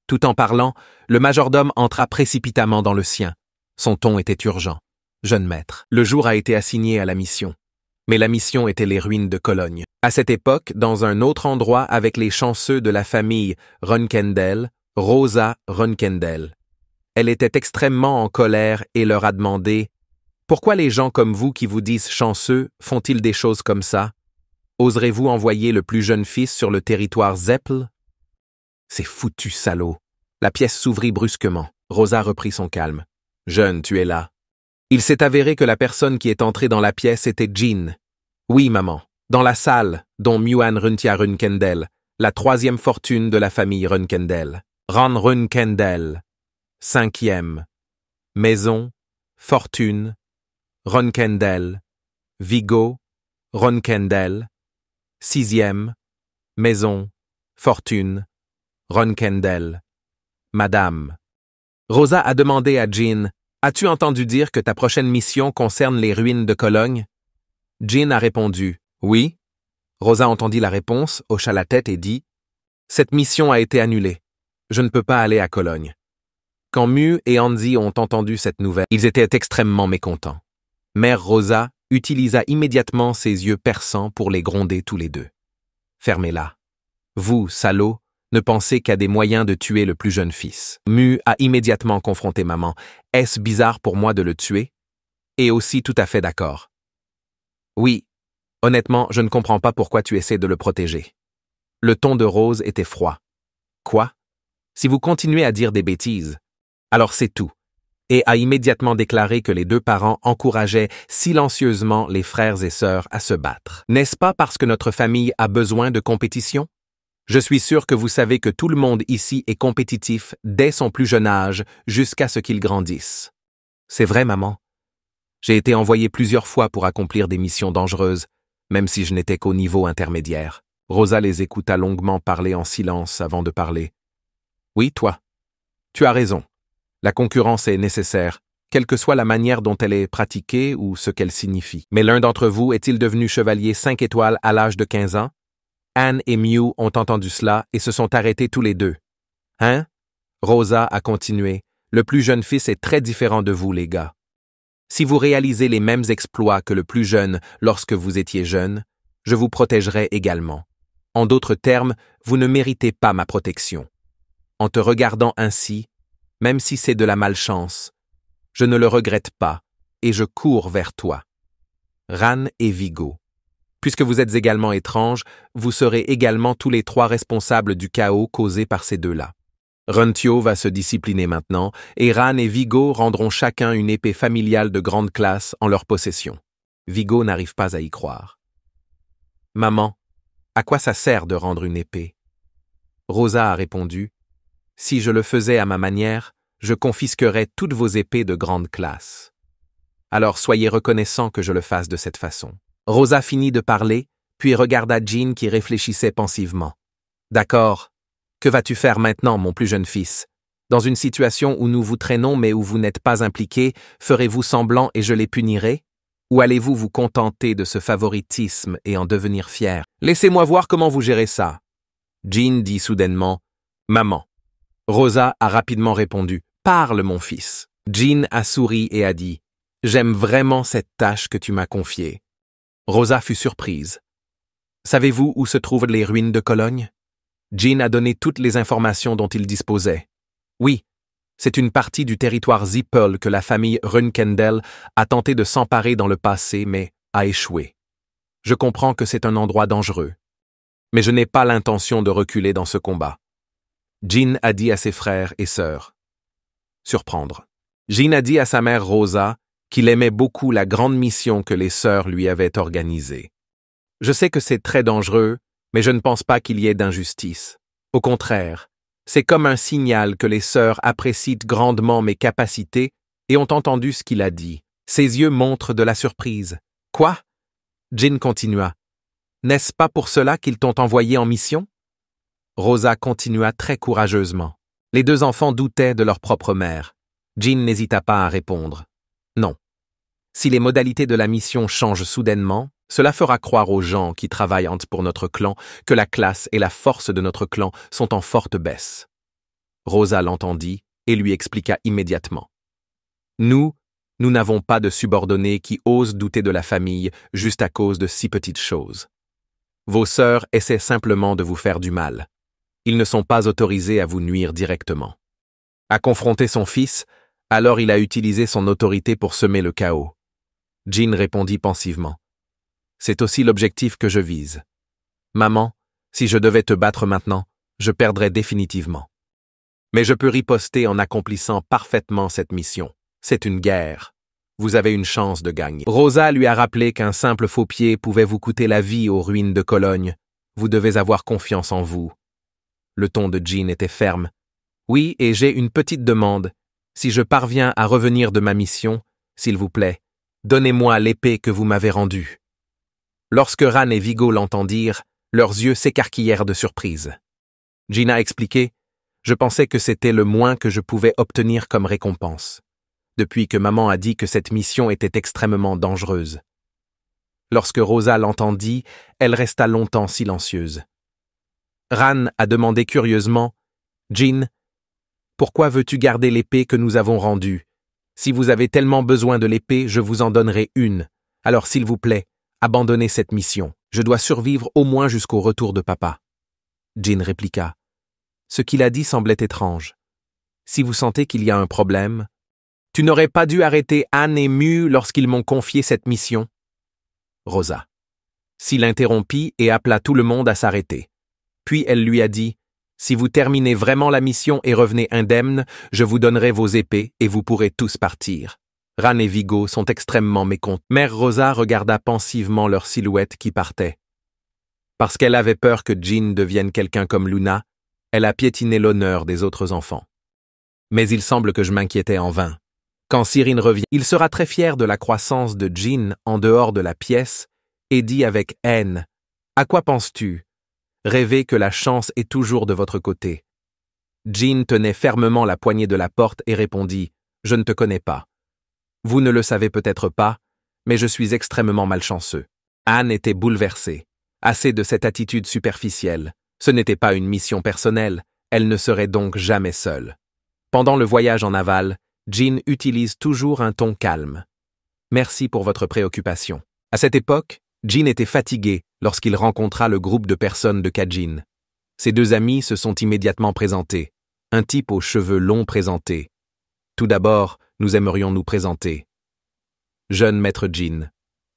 Tout en parlant, le majordome entra précipitamment dans le sien. Son ton était urgent. « Jeune maître, le jour a été assigné à la mission. » Mais la mission était les ruines de Cologne. À cette époque, dans un autre endroit avec les chanceux de la famille Runkendel, Rosa Runkendel. Elle était extrêmement en colère et leur a demandé « Pourquoi les gens comme vous qui vous disent chanceux font-ils des choses comme ça? Oserez-vous envoyer le plus jeune fils sur le territoire Zeppel? » C'est foutu, salaud. La pièce s'ouvrit brusquement. Rosa reprit son calme. « Jeune, tu es là. » Il s'est avéré que la personne qui est entrée dans la pièce était Jean. Oui, maman, dans la salle, dont Muan Runtia Runkendel, la troisième fortune de la famille Runkendel. Ran Runkendel. 5e. Maison, fortune, Runkendel. Vigo, Runkendel. 6e. Maison, fortune, Runkendel. Madame. Rosa a demandé à Jean, « As-tu entendu dire que ta prochaine mission concerne les ruines de Cologne? » Jean a répondu, « Oui. » Rosa entendit la réponse, hocha la tête et dit, « Cette mission a été annulée. Je ne peux pas aller à Cologne. » Quand Mu et Andy ont entendu cette nouvelle, ils étaient extrêmement mécontents. Mère Rosa utilisa immédiatement ses yeux perçants pour les gronder tous les deux. « Fermez-la. Vous, salauds, ne pensez qu'à des moyens de tuer le plus jeune fils. » Mu a immédiatement confronté maman. « Est-ce bizarre pour moi de le tuer? » Et aussi tout à fait d'accord. « Oui, honnêtement, je ne comprends pas pourquoi tu essaies de le protéger. » Le ton de Rose était froid. « Quoi? Si vous continuez à dire des bêtises, alors c'est tout. » Et a immédiatement déclaré que les deux parents encourageaient silencieusement les frères et sœurs à se battre. « N'est-ce pas parce que notre famille a besoin de compétition? Je suis sûr que vous savez que tout le monde ici est compétitif dès son plus jeune âge jusqu'à ce qu'il grandisse. » C'est vrai, maman. J'ai été envoyé plusieurs fois pour accomplir des missions dangereuses, même si je n'étais qu'au niveau intermédiaire. Rosa les écouta longuement parler en silence avant de parler. Oui, toi. Tu as raison. La concurrence est nécessaire, quelle que soit la manière dont elle est pratiquée ou ce qu'elle signifie. Mais l'un d'entre vous est-il devenu chevalier 5 étoiles à l'âge de 15 ans? Anne et Mew ont entendu cela et se sont arrêtés tous les deux. Hein? Rosa a continué. Le plus jeune fils est très différent de vous, les gars. Si vous réalisez les mêmes exploits que le plus jeune lorsque vous étiez jeune, je vous protégerai également. En d'autres termes, vous ne méritez pas ma protection. En te regardant ainsi, même si c'est de la malchance, Je ne le regrette pas, et je cours vers toi. Ran et Vigo. Puisque vous êtes également étranges, vous serez également tous les trois responsables du chaos causé par ces deux-là. Runtio va se discipliner maintenant, et Ran et Vigo rendront chacun une épée familiale de grande classe en leur possession. Vigo n'arrive pas à y croire. Maman, à quoi ça sert de rendre une épée? Rosa a répondu, si je le faisais à ma manière, je confisquerais toutes vos épées de grande classe. Alors soyez reconnaissants que je le fasse de cette façon. Rosa finit de parler, puis regarda Jean qui réfléchissait pensivement. D'accord. Que vas-tu faire maintenant, mon plus jeune fils? Dans une situation où nous vous traînons mais où vous n'êtes pas impliqué, ferez-vous semblant et je les punirai? Ou allez-vous vous contenter de ce favoritisme et en devenir fier? Laissez-moi voir comment vous gérez ça. Jean dit soudainement, « Maman. » Rosa a rapidement répondu, « Parle, mon fils. » Jean a souri et a dit, « J'aime vraiment cette tâche que tu m'as confiée. » Rosa fut surprise. « Savez-vous où se trouvent les ruines de Cologne? » Jean a donné toutes les informations dont il disposait. Oui, c'est une partie du territoire Zippel que la famille Runkendel a tenté de s'emparer dans le passé, mais a échoué. Je comprends que c'est un endroit dangereux. Mais je n'ai pas l'intention de reculer dans ce combat. Jean a dit à ses frères et sœurs. Surprendre. Jean a dit à sa mère Rosa qu'il aimait beaucoup la grande mission que les sœurs lui avaient organisée. Je sais que c'est très dangereux, mais je ne pense pas qu'il y ait d'injustice. Au contraire, c'est comme un signal que les sœurs apprécient grandement mes capacités et ont entendu ce qu'il a dit. Ses yeux montrent de la surprise. Quoi? Jean continua. N'est-ce pas pour cela qu'ils t'ont envoyé en mission? Rosa continua très courageusement. Les deux enfants doutaient de leur propre mère. Jean n'hésita pas à répondre. Non. Si les modalités de la mission changent soudainement, cela fera croire aux gens qui travaillent pour notre clan que la classe et la force de notre clan sont en forte baisse. Rosa l'entendit et lui expliqua immédiatement. Nous n'avons pas de subordonnés qui osent douter de la famille juste à cause de si petites choses. Vos sœurs essaient simplement de vous faire du mal. Ils ne sont pas autorisés à vous nuire directement. À confronter son fils, alors il a utilisé son autorité pour semer le chaos. Jean répondit pensivement. C'est aussi l'objectif que je vise. Maman, si je devais te battre maintenant, je perdrais définitivement. Mais je peux riposter en accomplissant parfaitement cette mission. C'est une guerre. Vous avez une chance de gagner. Rosa lui a rappelé qu'un simple faux pied pouvait vous coûter la vie aux ruines de Cologne. Vous devez avoir confiance en vous. Le ton de Jean était ferme. Oui, et j'ai une petite demande. Si je parviens à revenir de ma mission, s'il vous plaît, donnez-moi l'épée que vous m'avez rendue. Lorsque Ran et Vigo l'entendirent, leurs yeux s'écarquillèrent de surprise. Jean a expliqué, « Je pensais que c'était le moins que je pouvais obtenir comme récompense, depuis que maman a dit que cette mission était extrêmement dangereuse. » Lorsque Rosa l'entendit, elle resta longtemps silencieuse. Ran a demandé curieusement, « Jean, pourquoi veux-tu garder l'épée que nous avons rendue? Si vous avez tellement besoin de l'épée, je vous en donnerai une. Alors s'il vous plaît, abandonnez cette mission. Je dois survivre au moins jusqu'au retour de papa. » Jean répliqua. Ce qu'il a dit semblait étrange. Si vous sentez qu'il y a un problème, tu n'aurais pas dû arrêter Anne et Mu lorsqu'ils m'ont confié cette mission. Rosa. S'il interrompit et appela tout le monde à s'arrêter. Puis elle lui a dit, si vous terminez vraiment la mission et revenez indemne, je vous donnerai vos épées et vous pourrez tous partir. Ran et Vigo sont extrêmement mécontents. Mère Rosa regarda pensivement leur silhouette qui partait. Parce qu'elle avait peur que Jean devienne quelqu'un comme Luna, elle a piétiné l'honneur des autres enfants. Mais il semble que je m'inquiétais en vain. Quand Cyrine revient, il sera très fier de la croissance de Jean en dehors de la pièce et dit avec haine, « À quoi penses-tu? Rêvez que la chance est toujours de votre côté. » Jean tenait fermement la poignée de la porte et répondit, « Je ne te connais pas. Vous ne le savez peut-être pas, mais je suis extrêmement malchanceux. » Anne était bouleversée. Assez de cette attitude superficielle. Ce n'était pas une mission personnelle, elle ne serait donc jamais seule. Pendant le voyage en aval, Jean utilise toujours un ton calme. « Merci pour votre préoccupation. » À cette époque, Jean était fatigué lorsqu'il rencontra le groupe de personnes de Kajin. Ses deux amis se sont immédiatement présentés. Un type aux cheveux longs présenté. Tout d'abord, nous aimerions nous présenter. Jeune maître Jin.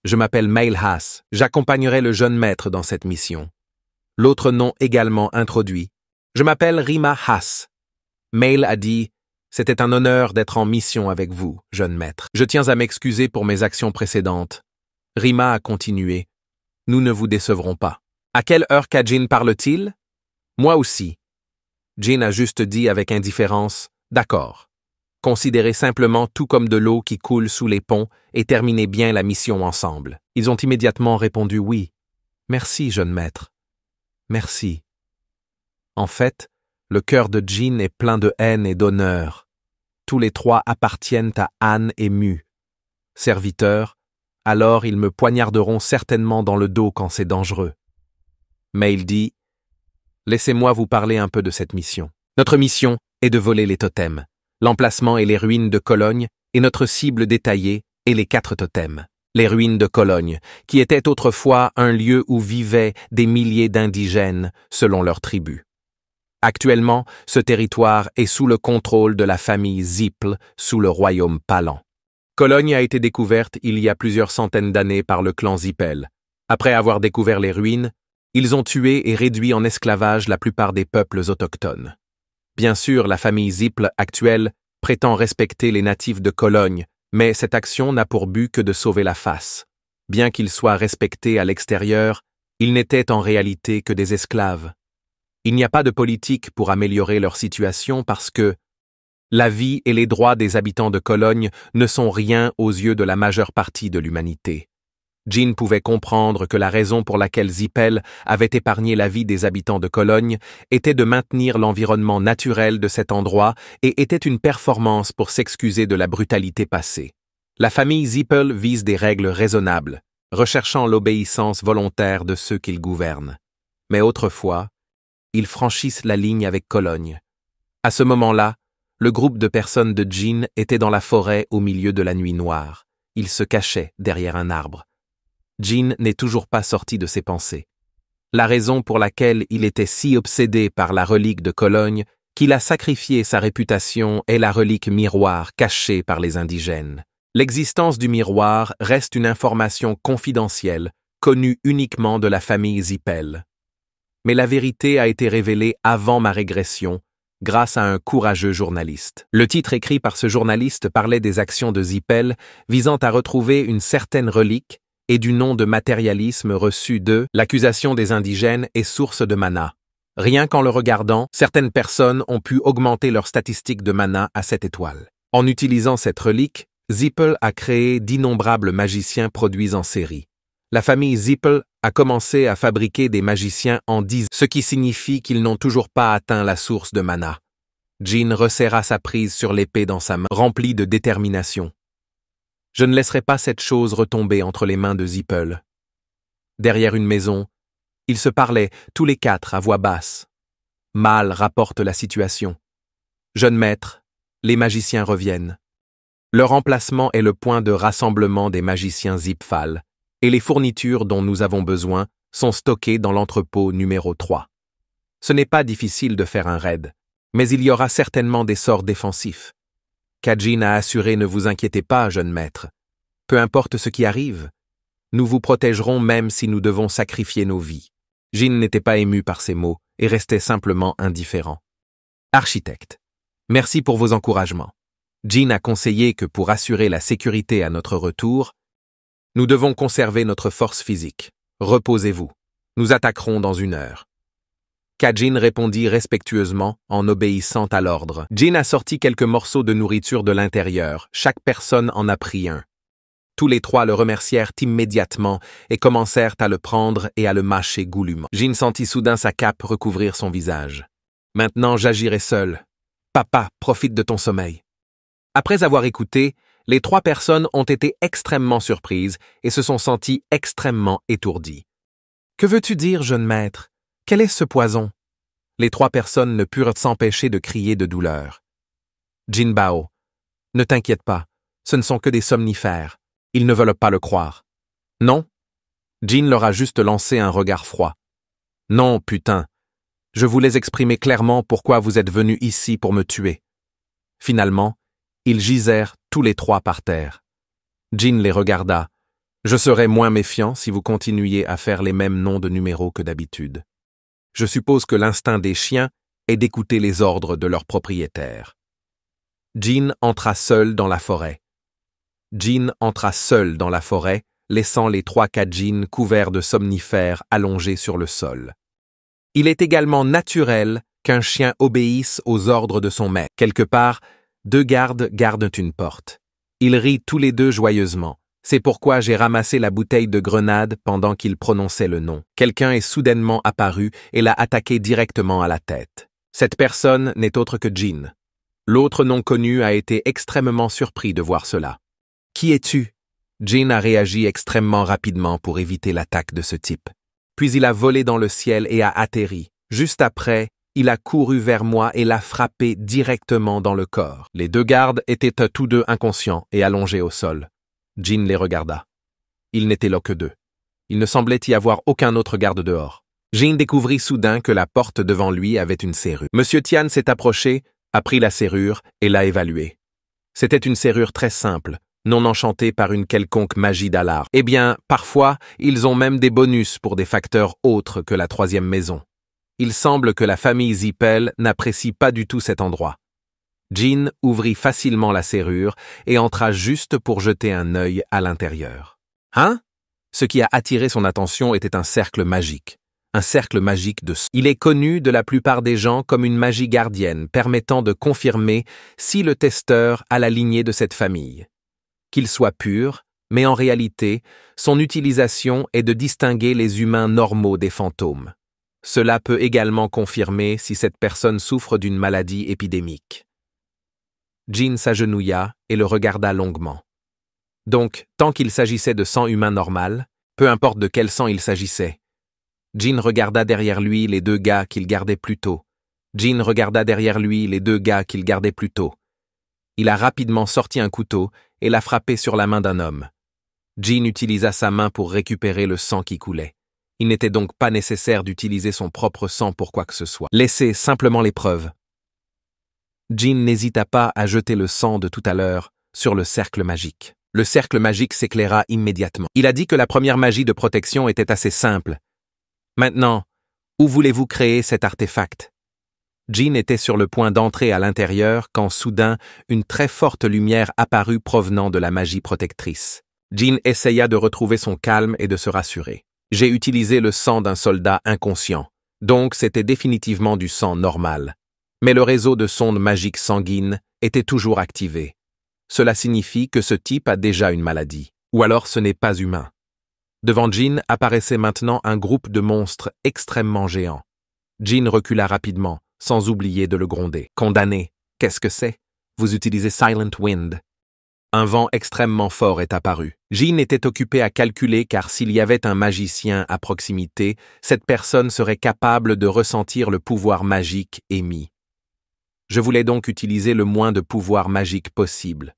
Je m'appelle Mail Haas, j'accompagnerai le jeune maître dans cette mission. L'autre nom également introduit. Je m'appelle Rima Haas. Mail a dit « C'était un honneur d'être en mission avec vous, jeune maître. Je tiens à m'excuser pour mes actions précédentes. » Rima a continué « Nous ne vous décevrons pas. » À quelle heure Kajin parle-t-il? Moi aussi. Jin a juste dit avec indifférence « D'accord. » Considérez simplement tout comme de l'eau qui coule sous les ponts et terminez bien la mission ensemble. Ils ont immédiatement répondu « Oui. » Merci, jeune maître. Merci. En fait, le cœur de Jin est plein de haine et d'honneur. Tous les trois appartiennent à Han et Mu. Serviteurs, alors ils me poignarderont certainement dans le dos quand c'est dangereux. Mail dit « Laissez-moi vous parler un peu de cette mission. Notre mission est de voler les totems. L'emplacement est les ruines de Cologne et notre cible détaillée est les 4 totems. Les ruines de Cologne, qui étaient autrefois un lieu où vivaient des milliers d'indigènes selon leurs tribus. Actuellement, ce territoire est sous le contrôle de la famille Zippel sous le royaume Palan. Cologne a été découverte il y a plusieurs centaines d'années par le clan Zippel. Après avoir découvert les ruines, ils ont tué et réduit en esclavage la plupart des peuples autochtones. Bien sûr, la famille Zippel actuelle prétend respecter les natifs de Cologne, mais cette action n'a pour but que de sauver la face. Bien qu'ils soient respectés à l'extérieur, ils n'étaient en réalité que des esclaves. Il n'y a pas de politique pour améliorer leur situation parce que la vie et les droits des habitants de Cologne ne sont rien aux yeux de la majeure partie de l'humanité. Jin pouvait comprendre que la raison pour laquelle Zippel avait épargné la vie des habitants de Cologne était de maintenir l'environnement naturel de cet endroit et était une performance pour s'excuser de la brutalité passée. La famille Zippel vise des règles raisonnables, recherchant l'obéissance volontaire de ceux qu'ils gouvernent. Mais autrefois, ils franchissent la ligne avec Cologne. À ce moment-là, le groupe de personnes de Jin était dans la forêt au milieu de la nuit noire. Il se cachait derrière un arbre. Jin n'est toujours pas sorti de ses pensées. La raison pour laquelle il était si obsédé par la relique de Cologne qu'il a sacrifié sa réputation est la relique miroir cachée par les indigènes. L'existence du miroir reste une information confidentielle, connue uniquement de la famille Zippel. Mais la vérité a été révélée avant ma régression, grâce à un courageux journaliste. Le titre écrit par ce journaliste parlait des actions de Zippel visant à retrouver une certaine relique et du nom de matérialisme reçu de l'accusation des indigènes est source de mana. Rien qu'en le regardant, certaines personnes ont pu augmenter leurs statistiques de mana à 7 étoiles. En utilisant cette relique, Zippel a créé d'innombrables magiciens produits en série. La famille Zippel a commencé à fabriquer des magiciens en 10, ce qui signifie qu'ils n'ont toujours pas atteint la source de mana. Jin resserra sa prise sur l'épée dans sa main, remplie de détermination. Je ne laisserai pas cette chose retomber entre les mains de Zippel. Derrière une maison, ils se parlaient tous les 4 à voix basse. Mal rapporte la situation. Jeune maître, les magiciens reviennent. Leur emplacement est le point de rassemblement des magiciens Zippel, et les fournitures dont nous avons besoin sont stockées dans l'entrepôt numéro 3. Ce n'est pas difficile de faire un raid, mais il y aura certainement des sorts défensifs. Kajin a assuré « Ne vous inquiétez pas, jeune maître. Peu importe ce qui arrive, nous vous protégerons même si nous devons sacrifier nos vies. » Jin n'était pas ému par ces mots et restait simplement indifférent. Architecte, merci pour vos encouragements. Jin a conseillé que pour assurer la sécurité à notre retour, nous devons conserver notre force physique. Reposez-vous. Nous attaquerons dans 1 heure. Kajin répondit respectueusement en obéissant à l'ordre. Jin a sorti quelques morceaux de nourriture de l'intérieur. Chaque personne en a pris un. Tous les 3 le remercièrent immédiatement et commencèrent à le prendre et à le mâcher goulûment. Jin sentit soudain sa cape recouvrir son visage. Maintenant, j'agirai seul. Papa, profite de ton sommeil. Après avoir écouté, les 3 personnes ont été extrêmement surprises et se sont senties extrêmement étourdies. Que veux-tu dire, jeune maître? Quel est ce poison? Les 3 personnes ne purent s'empêcher de crier de douleur. Jin Bao, ne t'inquiète pas, ce ne sont que des somnifères. Ils ne veulent pas le croire. Non? Jin leur a juste lancé un regard froid. Non, putain. Je voulais exprimer clairement pourquoi vous êtes venus ici pour me tuer. Finalement, ils gisèrent tous les trois par terre. Jean les regarda. Je serai moins méfiant si vous continuiez à faire les mêmes noms de numéros que d'habitude. Je suppose que l'instinct des chiens est d'écouter les ordres de leur propriétaire. Jean entra seul dans la forêt. Laissant les 3 Kajin couverts de somnifères allongés sur le sol. Il est également naturel qu'un chien obéisse aux ordres de son maître. Quelque part, 2 gardes gardent une porte. Ils rient tous les 2 joyeusement. C'est pourquoi j'ai ramassé la bouteille de grenade pendant qu'il prononçait le nom. Quelqu'un est soudainement apparu et l'a attaqué directement à la tête. Cette personne n'est autre que Jean. L'autre non connu a été extrêmement surpris de voir cela. « Qui es-tu » Jean a réagi extrêmement rapidement pour éviter l'attaque de ce type. Puis il a volé dans le ciel et a atterri. Juste après, il a couru vers moi et l'a frappé directement dans le corps. Les 2 gardes étaient tous 2 inconscients et allongés au sol. Jean les regarda. Il n'était là que 2. Il ne semblait y avoir aucun autre garde dehors. Jean découvrit soudain que la porte devant lui avait une serrure. Monsieur Tian s'est approché, a pris la serrure et l'a évaluée. C'était une serrure très simple, non enchantée par une quelconque magie d'alarme. Eh bien, parfois, ils ont même des bonus pour des facteurs autres que la 3e maison. Il semble que la famille Zippel n'apprécie pas du tout cet endroit. Jean ouvrit facilement la serrure et entra juste pour jeter un œil à l'intérieur. Hein? Ce qui a attiré son attention était un cercle magique. Un cercle magique de... Il est connu de la plupart des gens comme une magie gardienne permettant de confirmer si le testeur a la lignée de cette famille. Qu'il soit pur, mais en réalité, son utilisation est de distinguer les humains normaux des fantômes. Cela peut également confirmer si cette personne souffre d'une maladie épidémique. Jean s'agenouilla et le regarda longuement. Donc, tant qu'il s'agissait de sang humain normal, peu importe de quel sang il s'agissait. Jean regarda derrière lui les 2 gars qu'il gardait plus tôt. Il a rapidement sorti un couteau et l'a frappé sur la main d'un homme. Jean utilisa sa main pour récupérer le sang qui coulait. Il n'était donc pas nécessaire d'utiliser son propre sang pour quoi que ce soit. Laissez simplement les preuves. Jean n'hésita pas à jeter le sang de tout à l'heure sur le cercle magique. Le cercle magique s'éclaira immédiatement. Il a dit que la première magie de protection était assez simple. Maintenant, où voulez-vous créer cet artefact? Jean était sur le point d'entrer à l'intérieur quand soudain une très forte lumière apparut provenant de la magie protectrice. Jean essaya de retrouver son calme et de se rassurer. J'ai utilisé le sang d'un soldat inconscient, donc c'était définitivement du sang normal. Mais le réseau de sondes magiques sanguines était toujours activé. Cela signifie que ce type a déjà une maladie, ou alors ce n'est pas humain. Devant Jean apparaissait maintenant un groupe de monstres extrêmement géants. Jean recula rapidement, sans oublier de le gronder. « Condamné, qu'est-ce que c'est? Vous utilisez Silent Wind. » Un vent extrêmement fort est apparu. Jean était occupé à calculer car s'il y avait un magicien à proximité, cette personne serait capable de ressentir le pouvoir magique émis. Je voulais donc utiliser le moins de pouvoir magique possible.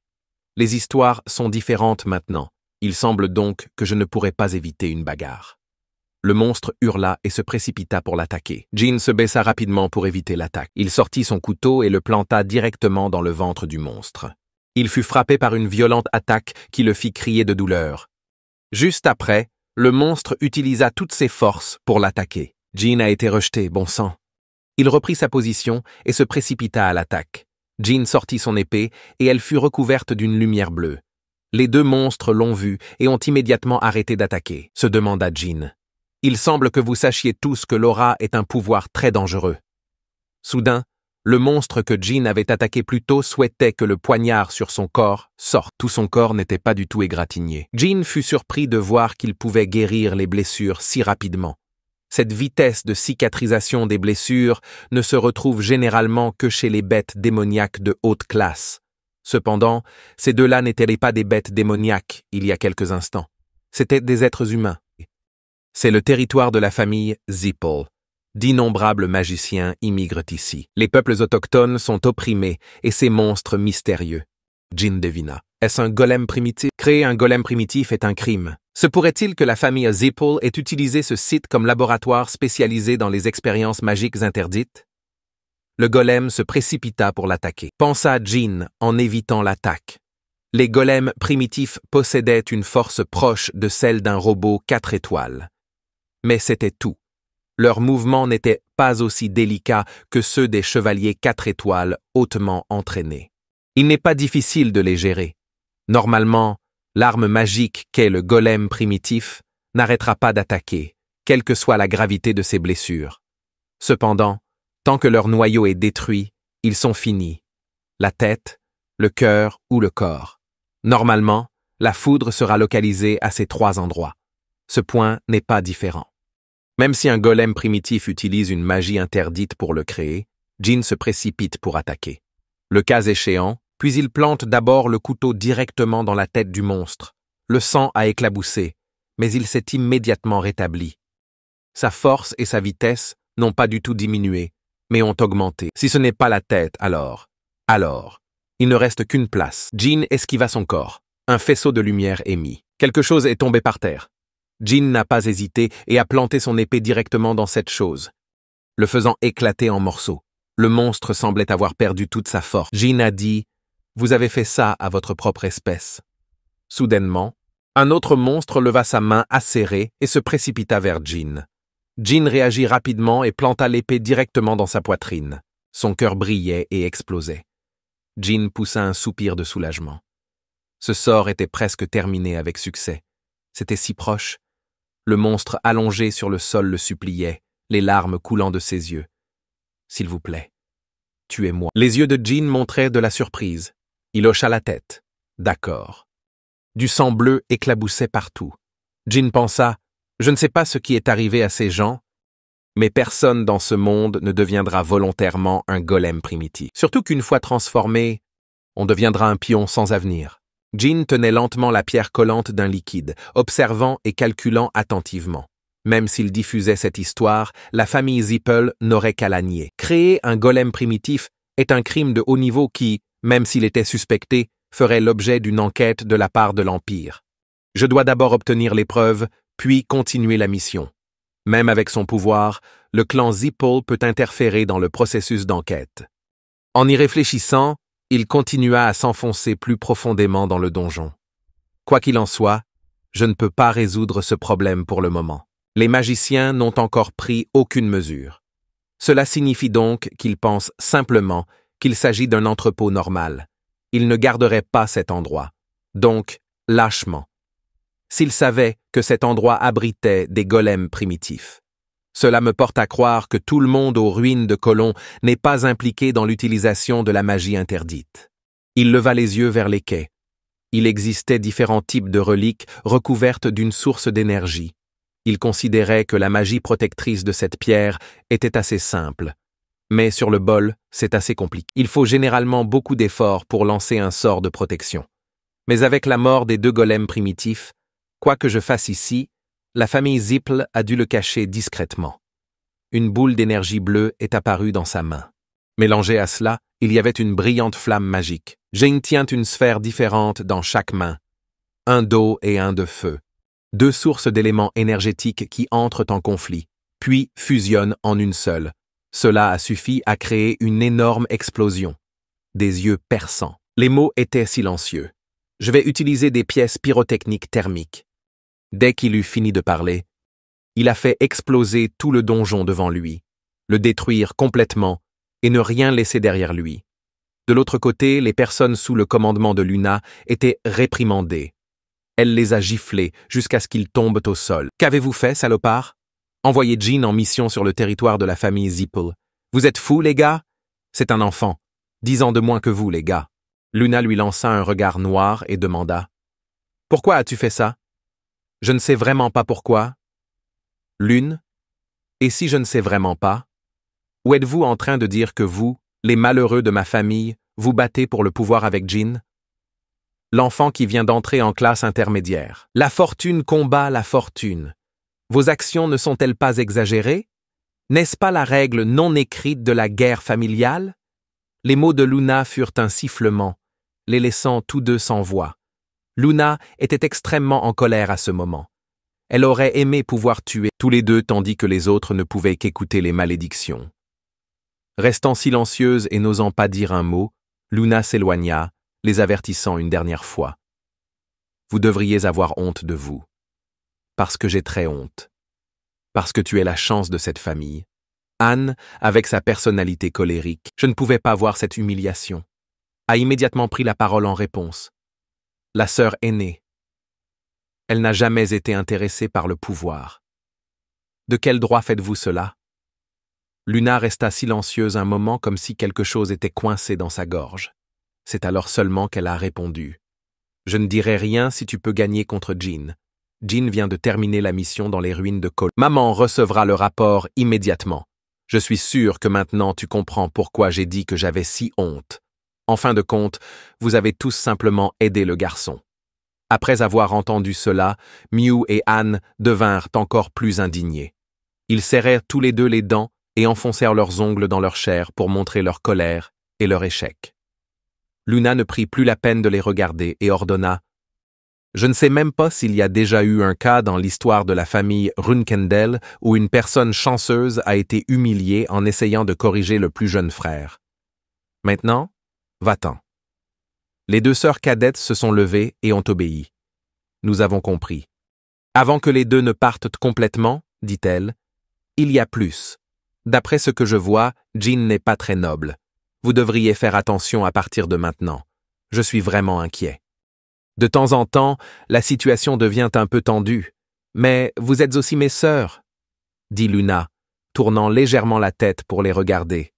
Les histoires sont différentes maintenant. Il semble donc que je ne pourrais pas éviter une bagarre. Le monstre hurla et se précipita pour l'attaquer. Jean se baissa rapidement pour éviter l'attaque. Il sortit son couteau et le planta directement dans le ventre du monstre. Il fut frappé par une violente attaque qui le fit crier de douleur. Juste après, le monstre utilisa toutes ses forces pour l'attaquer. Jean a été rejeté, bon sang. Il reprit sa position et se précipita à l'attaque. Jean sortit son épée et elle fut recouverte d'une lumière bleue. Les 2 monstres l'ont vu et ont immédiatement arrêté d'attaquer, se demanda Jean. Il semble que vous sachiez tous que l'aura est un pouvoir très dangereux. Soudain, le monstre que Jean avait attaqué plus tôt souhaitait que le poignard sur son corps sorte. Tout son corps n'était pas du tout égratigné. Jean fut surpris de voir qu'il pouvait guérir les blessures si rapidement. Cette vitesse de cicatrisation des blessures ne se retrouve généralement que chez les bêtes démoniaques de haute classe. Cependant, ces 2-là n'étaient pas des bêtes démoniaques il y a quelques instants. C'étaient des êtres humains. C'est le territoire de la famille Zippel. D'innombrables magiciens immigrent ici. Les peuples autochtones sont opprimés et ces monstres mystérieux. Jean devina. Est-ce un golem primitif? Créer un golem primitif est un crime. Se pourrait-il que la famille Zippel ait utilisé ce site comme laboratoire spécialisé dans les expériences magiques interdites? Le golem se précipita pour l'attaquer. Pensa Jean en évitant l'attaque. Les golems primitifs possédaient une force proche de celle d'un robot 4 étoiles. Mais c'était tout. Leurs mouvements n'étaient pas aussi délicats que ceux des chevaliers 4 étoiles hautement entraînés. Il n'est pas difficile de les gérer. Normalement, l'arme magique qu'est le golem primitif n'arrêtera pas d'attaquer, quelle que soit la gravité de ses blessures. Cependant, tant que leur noyau est détruit, ils sont finis. La tête, le cœur ou le corps. Normalement, la foudre sera localisée à ces 3 endroits. Ce point n'est pas différent. Même si un golem primitif utilise une magie interdite pour le créer, Jin se précipite pour attaquer. Le cas échéant, puis il plante d'abord le couteau directement dans la tête du monstre. Le sang a éclaboussé, mais il s'est immédiatement rétabli. Sa force et sa vitesse n'ont pas du tout diminué, mais ont augmenté. Si ce n'est pas la tête, alors, il ne reste qu'une place. Jin esquiva son corps. Un faisceau de lumière émis. Quelque chose est tombé par terre. Jin n'a pas hésité et a planté son épée directement dans cette chose, le faisant éclater en morceaux. Le monstre semblait avoir perdu toute sa force. Jin a dit « Vous avez fait ça à votre propre espèce ». Soudainement, un autre monstre leva sa main acérée et se précipita vers Jin. Jin réagit rapidement et planta l'épée directement dans sa poitrine. Son cœur brillait et explosait. Jin poussa un soupir de soulagement. Ce sort était presque terminé avec succès. C'était si proche. Le monstre allongé sur le sol le suppliait, les larmes coulant de ses yeux. « S'il vous plaît, tuez-moi. » Les yeux de Jin montraient de la surprise. Il hocha la tête. « D'accord. » Du sang bleu éclaboussait partout. Jin pensa « Je ne sais pas ce qui est arrivé à ces gens, mais personne dans ce monde ne deviendra volontairement un golem primitif. Surtout qu'une fois transformé, on deviendra un pion sans avenir. » Jin tenait lentement la pierre collante d'un liquide, observant et calculant attentivement. Même s'il diffusait cette histoire, la famille Zippel n'aurait qu'à la nier. Créer un golem primitif est un crime de haut niveau qui, même s'il était suspecté, ferait l'objet d'une enquête de la part de l'Empire. Je dois d'abord obtenir les preuves, puis continuer la mission. Même avec son pouvoir, le clan Zippel peut interférer dans le processus d'enquête. En y réfléchissant, il continua à s'enfoncer plus profondément dans le donjon. Quoi qu'il en soit, je ne peux pas résoudre ce problème pour le moment. Les magiciens n'ont encore pris aucune mesure. Cela signifie donc qu'ils pensent simplement qu'il s'agit d'un entrepôt normal. Ils ne garderaient pas cet endroit. Donc, lâchement. S'ils savaient que cet endroit abritait des golems primitifs. Cela me porte à croire que tout le monde aux ruines de Colon n'est pas impliqué dans l'utilisation de la magie interdite. Il leva les yeux vers les quais. Il existait différents types de reliques recouvertes d'une source d'énergie. Il considérait que la magie protectrice de cette pierre était assez simple. Mais sur le bol, c'est assez compliqué. Il faut généralement beaucoup d'efforts pour lancer un sort de protection. Mais avec la mort des 2 golems primitifs, quoi que je fasse ici, la famille Zippel a dû le cacher discrètement. Une boule d'énergie bleue est apparue dans sa main. Mélangée à cela, il y avait une brillante flamme magique. Jin tient une sphère différente dans chaque main. Un d'eau et un de feu. 2 sources d'éléments énergétiques qui entrent en conflit, puis fusionnent en une seule. Cela a suffi à créer une énorme explosion. Des yeux perçants. Les mots étaient silencieux. Je vais utiliser des pièces pyrotechniques thermiques. Dès qu'il eut fini de parler, il a fait exploser tout le donjon devant lui, le détruire complètement et ne rien laisser derrière lui. De l'autre côté, les personnes sous le commandement de Luna étaient réprimandées. Elle les a giflés jusqu'à ce qu'ils tombent au sol. « Qu'avez-vous fait, salopard ?» Envoyez Jin en mission sur le territoire de la famille Zippel. « Vous êtes fous, les gars ?» C'est un enfant. 10 ans de moins que vous, les gars. Luna lui lança un regard noir et demanda « Pourquoi as-tu fait ça ?» Je ne sais vraiment pas pourquoi. Lune, et si je ne sais vraiment pas, où êtes-vous en train de dire que vous, les malheureux de ma famille, vous battez pour le pouvoir avec Jin? L'enfant qui vient d'entrer en classe intermédiaire. La fortune combat la fortune. Vos actions ne sont-elles pas exagérées? N'est-ce pas la règle non écrite de la guerre familiale? Les mots de Luna furent un sifflement, les laissant tous deux sans voix. Luna était extrêmement en colère à ce moment. Elle aurait aimé pouvoir tuer tous les deux tandis que les autres ne pouvaient qu'écouter les malédictions. Restant silencieuse et n'osant pas dire un mot, Luna s'éloigna, les avertissant une dernière fois. Vous devriez avoir honte de vous. Parce que j'ai très honte. Parce que tu es la chance de cette famille. Anne, avec sa personnalité colérique, je ne pouvais pas voir cette humiliation, a immédiatement pris la parole en réponse. La sœur aînée. Elle n'a jamais été intéressée par le pouvoir. De quel droit faites-vous cela? Luna resta silencieuse un moment comme si quelque chose était coincé dans sa gorge. C'est alors seulement qu'elle a répondu. Je ne dirai rien si tu peux gagner contre Jean. Jean vient de terminer la mission dans les ruines de Col. Maman recevra le rapport immédiatement. Je suis sûr que maintenant tu comprends pourquoi j'ai dit que j'avais si honte. En fin de compte, vous avez tous simplement aidé le garçon. Après avoir entendu cela, Mew et Anne devinrent encore plus indignés. Ils serrèrent tous les deux les dents et enfoncèrent leurs ongles dans leur chair pour montrer leur colère et leur échec. Luna ne prit plus la peine de les regarder et ordonna « Je ne sais même pas s'il y a déjà eu un cas dans l'histoire de la famille Runkendel où une personne chanceuse a été humiliée en essayant de corriger le plus jeune frère. Maintenant, va-t'en. » Les deux sœurs cadettes se sont levées et ont obéi. Nous avons compris. Avant que les deux ne partent complètement, dit-elle, il y a plus. D'après ce que je vois, Jean n'est pas très noble. Vous devriez faire attention à partir de maintenant. Je suis vraiment inquiet. De temps en temps, la situation devient un peu tendue. Mais vous êtes aussi mes sœurs, dit Luna, tournant légèrement la tête pour les regarder.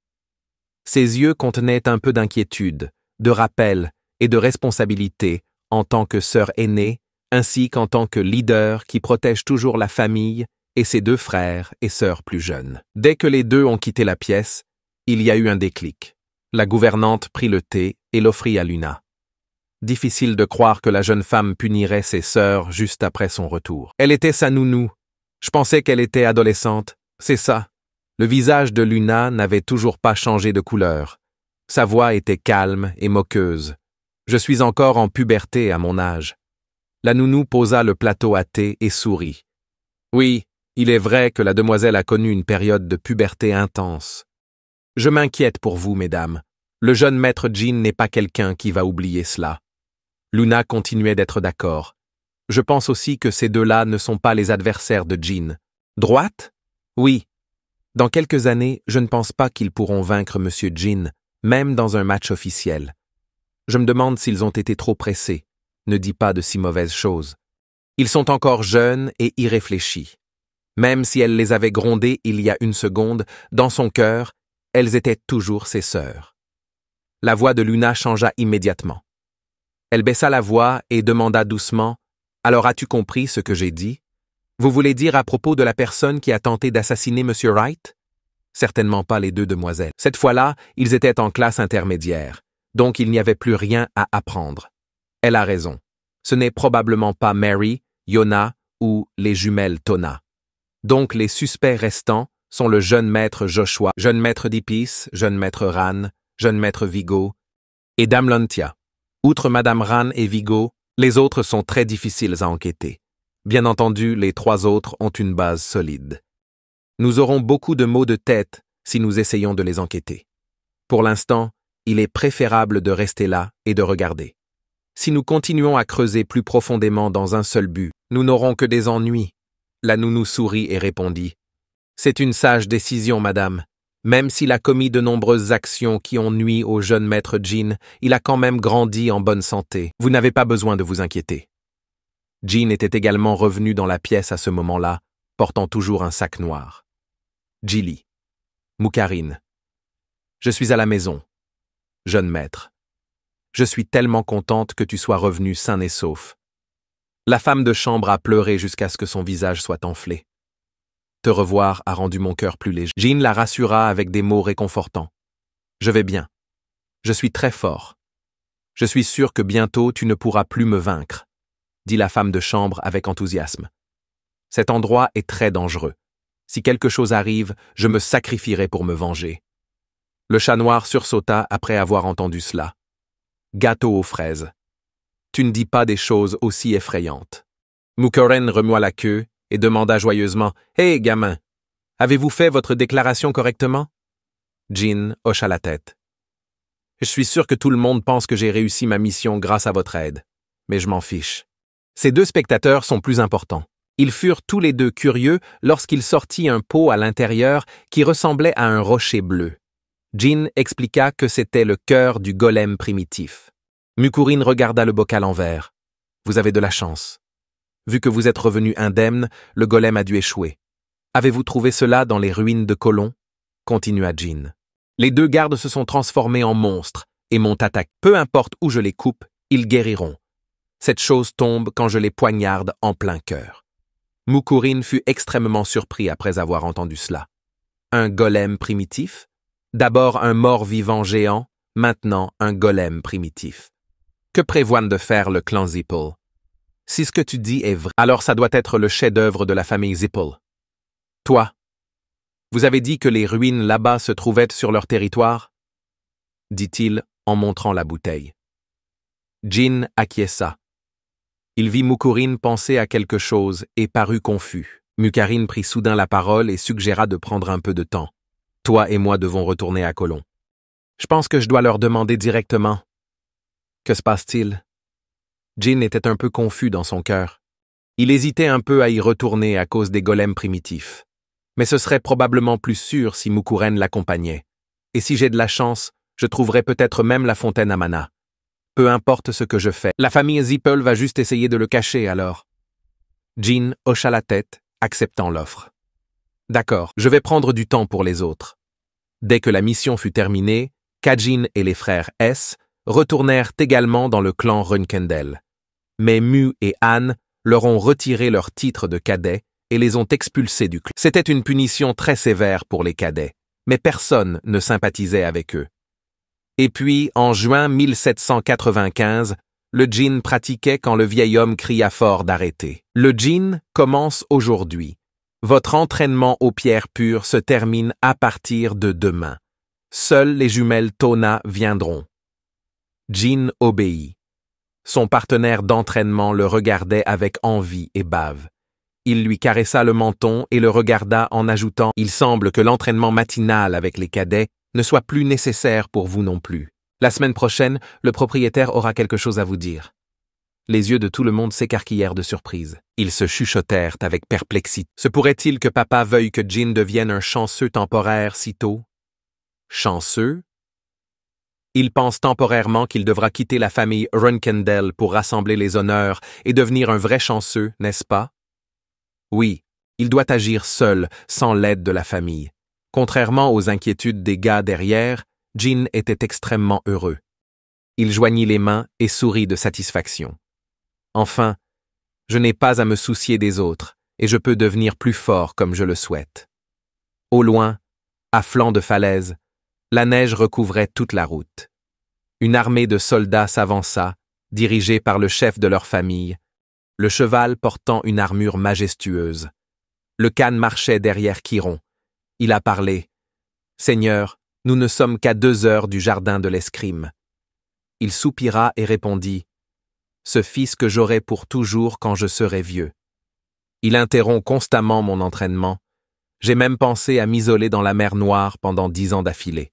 Ses yeux contenaient un peu d'inquiétude, de rappel et de responsabilité en tant que sœur aînée, ainsi qu'en tant que leader qui protège toujours la famille et ses deux frères et sœurs plus jeunes. Dès que les deux ont quitté la pièce, il y a eu un déclic. La gouvernante prit le thé et l'offrit à Luna. Difficile de croire que la jeune femme punirait ses sœurs juste après son retour. Elle était sa nounou. Je pensais qu'elle était adolescente. C'est ça. Le visage de Luna n'avait toujours pas changé de couleur. Sa voix était calme et moqueuse. Je suis encore en puberté à mon âge. La nounou posa le plateau à thé et sourit. Oui, il est vrai que la demoiselle a connu une période de puberté intense. Je m'inquiète pour vous, mesdames. Le jeune maître Jean n'est pas quelqu'un qui va oublier cela. Luna continuait d'être d'accord. Je pense aussi que ces deux-là ne sont pas les adversaires de Jean. Droite? Oui. Dans quelques années, je ne pense pas qu'ils pourront vaincre M. Jean, même dans un match officiel. Je me demande s'ils ont été trop pressés. Ne dis pas de si mauvaises choses. Ils sont encore jeunes et irréfléchis. Même si elle les avait grondés il y a une seconde, dans son cœur, elles étaient toujours ses sœurs. La voix de Luna changea immédiatement. Elle baissa la voix et demanda doucement « Alors as-tu compris ce que j'ai dit? Vous voulez dire à propos de la personne qui a tenté d'assassiner M. Wright? » Certainement pas les deux demoiselles. Cette fois-là, ils étaient en classe intermédiaire, donc il n'y avait plus rien à apprendre. Elle a raison. Ce n'est probablement pas Mary, Yona ou les jumelles Tona. Donc les suspects restants sont le jeune maître Joshua, jeune maître Dipis, jeune maître Ran, jeune maître Vigo et Dame Lontia. Outre Madame Ran et Vigo, les autres sont très difficiles à enquêter. Bien entendu, les trois autres ont une base solide. Nous aurons beaucoup de maux de tête si nous essayons de les enquêter. Pour l'instant, il est préférable de rester là et de regarder. Si nous continuons à creuser plus profondément dans un seul but, nous n'aurons que des ennuis. La nounou sourit et répondit « C'est une sage décision, madame. Même s'il a commis de nombreuses actions qui ont nui au jeune maître Jean, il a quand même grandi en bonne santé. Vous n'avez pas besoin de vous inquiéter. » Jean était également revenu dans la pièce à ce moment-là, portant toujours un sac noir. Jilly. Moukarine. Je suis à la maison. Jeune maître. Je suis tellement contente que tu sois revenu sain et sauf. La femme de chambre a pleuré jusqu'à ce que son visage soit enflé. Te revoir a rendu mon cœur plus léger. Jean la rassura avec des mots réconfortants. Je vais bien. Je suis très fort. Je suis sûr que bientôt tu ne pourras plus me vaincre, dit la femme de chambre avec enthousiasme. Cet endroit est très dangereux. Si quelque chose arrive, je me sacrifierai pour me venger. Le chat noir sursauta après avoir entendu cela. Gâteau aux fraises. Tu ne dis pas des choses aussi effrayantes. Moukarine remua la queue et demanda joyeusement « Hé, gamin, avez-vous fait votre déclaration correctement ?» Jean hocha la tête. Je suis sûr que tout le monde pense que j'ai réussi ma mission grâce à votre aide. Mais je m'en fiche. Ces deux spectateurs sont plus importants. Ils furent tous les deux curieux lorsqu'il sortit un pot à l'intérieur qui ressemblait à un rocher bleu. Jin expliqua que c'était le cœur du golem primitif. Mukurine regarda le bocal en verre. Vous avez de la chance. Vu que vous êtes revenu indemne, le golem a dû échouer. Avez-vous trouvé cela dans les ruines de Colon? Continua Jin. Les deux gardes se sont transformés en monstres et m'ont attaqué. Peu importe où je les coupe, ils guériront. Cette chose tombe quand je les poignarde en plein cœur. Mukurine fut extrêmement surpris après avoir entendu cela. Un golem primitif? D'abord un mort-vivant géant, maintenant un golem primitif. Que prévoit de faire le clan Zippel? Si ce que tu dis est vrai, alors ça doit être le chef-d'œuvre de la famille Zippel. Toi, vous avez dit que les ruines là-bas se trouvaient sur leur territoire? Dit-il en montrant la bouteille. Jin acquiesça. Il vit Mukurine penser à quelque chose et parut confus. Mukurine prit soudain la parole et suggéra de prendre un peu de temps. Toi et moi devons retourner à Colon. Je pense que je dois leur demander directement. Que se passe-t-il? Jin était un peu confus dans son cœur. Il hésitait un peu à y retourner à cause des golems primitifs. Mais ce serait probablement plus sûr si Mukurine l'accompagnait. Et si j'ai de la chance, je trouverai peut-être même la fontaine à mana. Peu importe ce que je fais, la famille Zippel va juste essayer de le cacher alors. Jin hocha la tête, acceptant l'offre. D'accord, je vais prendre du temps pour les autres. Dès que la mission fut terminée, Kajin et les frères S retournèrent également dans le clan Runkendel. Mais Mu et Han leur ont retiré leur titre de cadet et les ont expulsés du clan. C'était une punition très sévère pour les cadets, mais personne ne sympathisait avec eux. Et puis, en juin 1795, le djinn pratiquait quand le vieil homme cria fort d'arrêter. Le djinn commence aujourd'hui. Votre entraînement aux pierres pures se termine à partir de demain. Seules les jumelles Tona viendront. Jin obéit. Son partenaire d'entraînement le regardait avec envie et bave. Il lui caressa le menton et le regarda en ajoutant « Il semble que l'entraînement matinal avec les cadets ne soit plus nécessaire pour vous non plus. La semaine prochaine, le propriétaire aura quelque chose à vous dire. » Les yeux de tout le monde s'écarquillèrent de surprise. Ils se chuchotèrent avec perplexité. Se pourrait-il que papa veuille que Jin devienne un chanceux temporaire si tôt? Chanceux? Il pense temporairement qu'il devra quitter la famille Runkendel pour rassembler les honneurs et devenir un vrai chanceux, n'est-ce pas? Oui, il doit agir seul, sans l'aide de la famille. Contrairement aux inquiétudes des gars derrière, Jin était extrêmement heureux. Il joignit les mains et sourit de satisfaction. Enfin, je n'ai pas à me soucier des autres, et je peux devenir plus fort comme je le souhaite. Au loin, à flanc de falaise, la neige recouvrait toute la route. Une armée de soldats s'avança, dirigée par le chef de leur famille, le cheval portant une armure majestueuse. Le khan marchait derrière Chiron. Il a parlé. « Seigneur, nous ne sommes qu'à 2 heures du jardin de l'escrime. » Il soupira et répondit. « Ce fils que j'aurai pour toujours quand je serai vieux. Il interrompt constamment mon entraînement. J'ai même pensé à m'isoler dans la mer Noire pendant 10 ans d'affilée.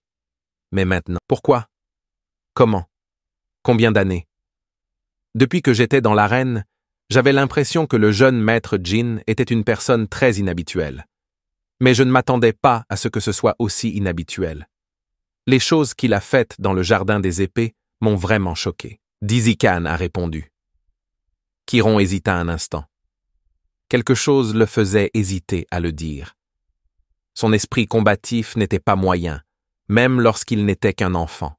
Mais maintenant, pourquoi? Comment? Combien d'années? Depuis que j'étais dans l'arène, j'avais l'impression que le jeune maître Jin était une personne très inhabituelle. Mais je ne m'attendais pas à ce que ce soit aussi inhabituel. Les choses qu'il a faites dans le jardin des épées m'ont vraiment choqué. Dizzy Khan a répondu. Chiron hésita un instant. Quelque chose le faisait hésiter à le dire. Son esprit combatif n'était pas moyen, même lorsqu'il n'était qu'un enfant.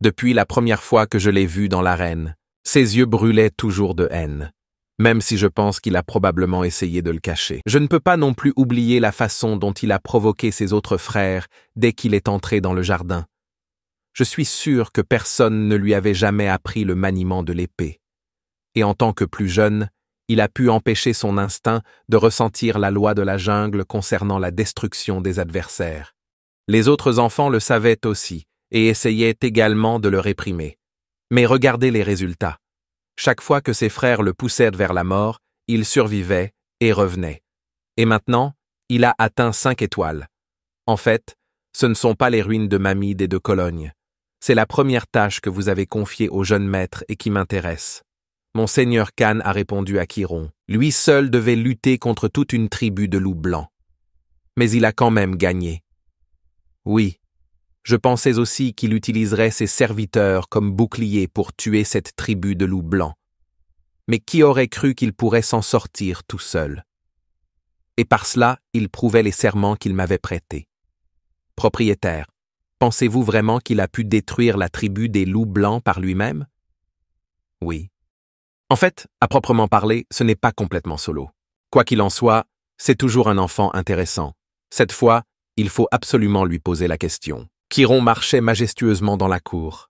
Depuis la première fois que je l'ai vu dans l'arène, ses yeux brûlaient toujours de haine, même si je pense qu'il a probablement essayé de le cacher. Je ne peux pas non plus oublier la façon dont il a provoqué ses autres frères dès qu'il est entré dans le jardin. Je suis sûr que personne ne lui avait jamais appris le maniement de l'épée. Et en tant que plus jeune, il a pu empêcher son instinct de ressentir la loi de la jungle concernant la destruction des adversaires. Les autres enfants le savaient aussi et essayaient également de le réprimer. Mais regardez les résultats. Chaque fois que ses frères le poussaient vers la mort, il survivait et revenait. Et maintenant, il a atteint 5 étoiles. En fait, ce ne sont pas les ruines de Mamide et de Cologne. C'est la première tâche que vous avez confiée au jeune maître et qui m'intéresse. Monseigneur Khan a répondu à Chiron. Lui seul devait lutter contre toute une tribu de loups blancs. Mais il a quand même gagné. Oui, je pensais aussi qu'il utiliserait ses serviteurs comme bouclier pour tuer cette tribu de loups blancs. Mais qui aurait cru qu'il pourrait s'en sortir tout seul? Et par cela, il prouvait les serments qu'il m'avait prêtés. Propriétaire, pensez-vous vraiment qu'il a pu détruire la tribu des loups blancs par lui-même? Oui. En fait, à proprement parler, ce n'est pas complètement solo. Quoi qu'il en soit, c'est toujours un enfant intéressant. Cette fois, il faut absolument lui poser la question. Chiron marchait majestueusement dans la cour.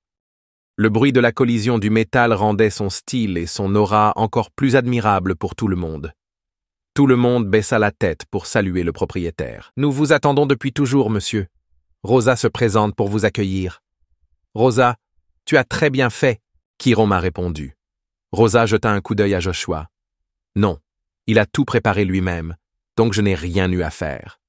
Le bruit de la collision du métal rendait son style et son aura encore plus admirables pour tout le monde. Tout le monde baissa la tête pour saluer le propriétaire. « Nous vous attendons depuis toujours, monsieur. Rosa se présente pour vous accueillir. »« Rosa, tu as très bien fait, » Chiron m'a répondu. Rosa jeta un coup d'œil à Joshua. « Non, il a tout préparé lui-même, donc je n'ai rien eu à faire. »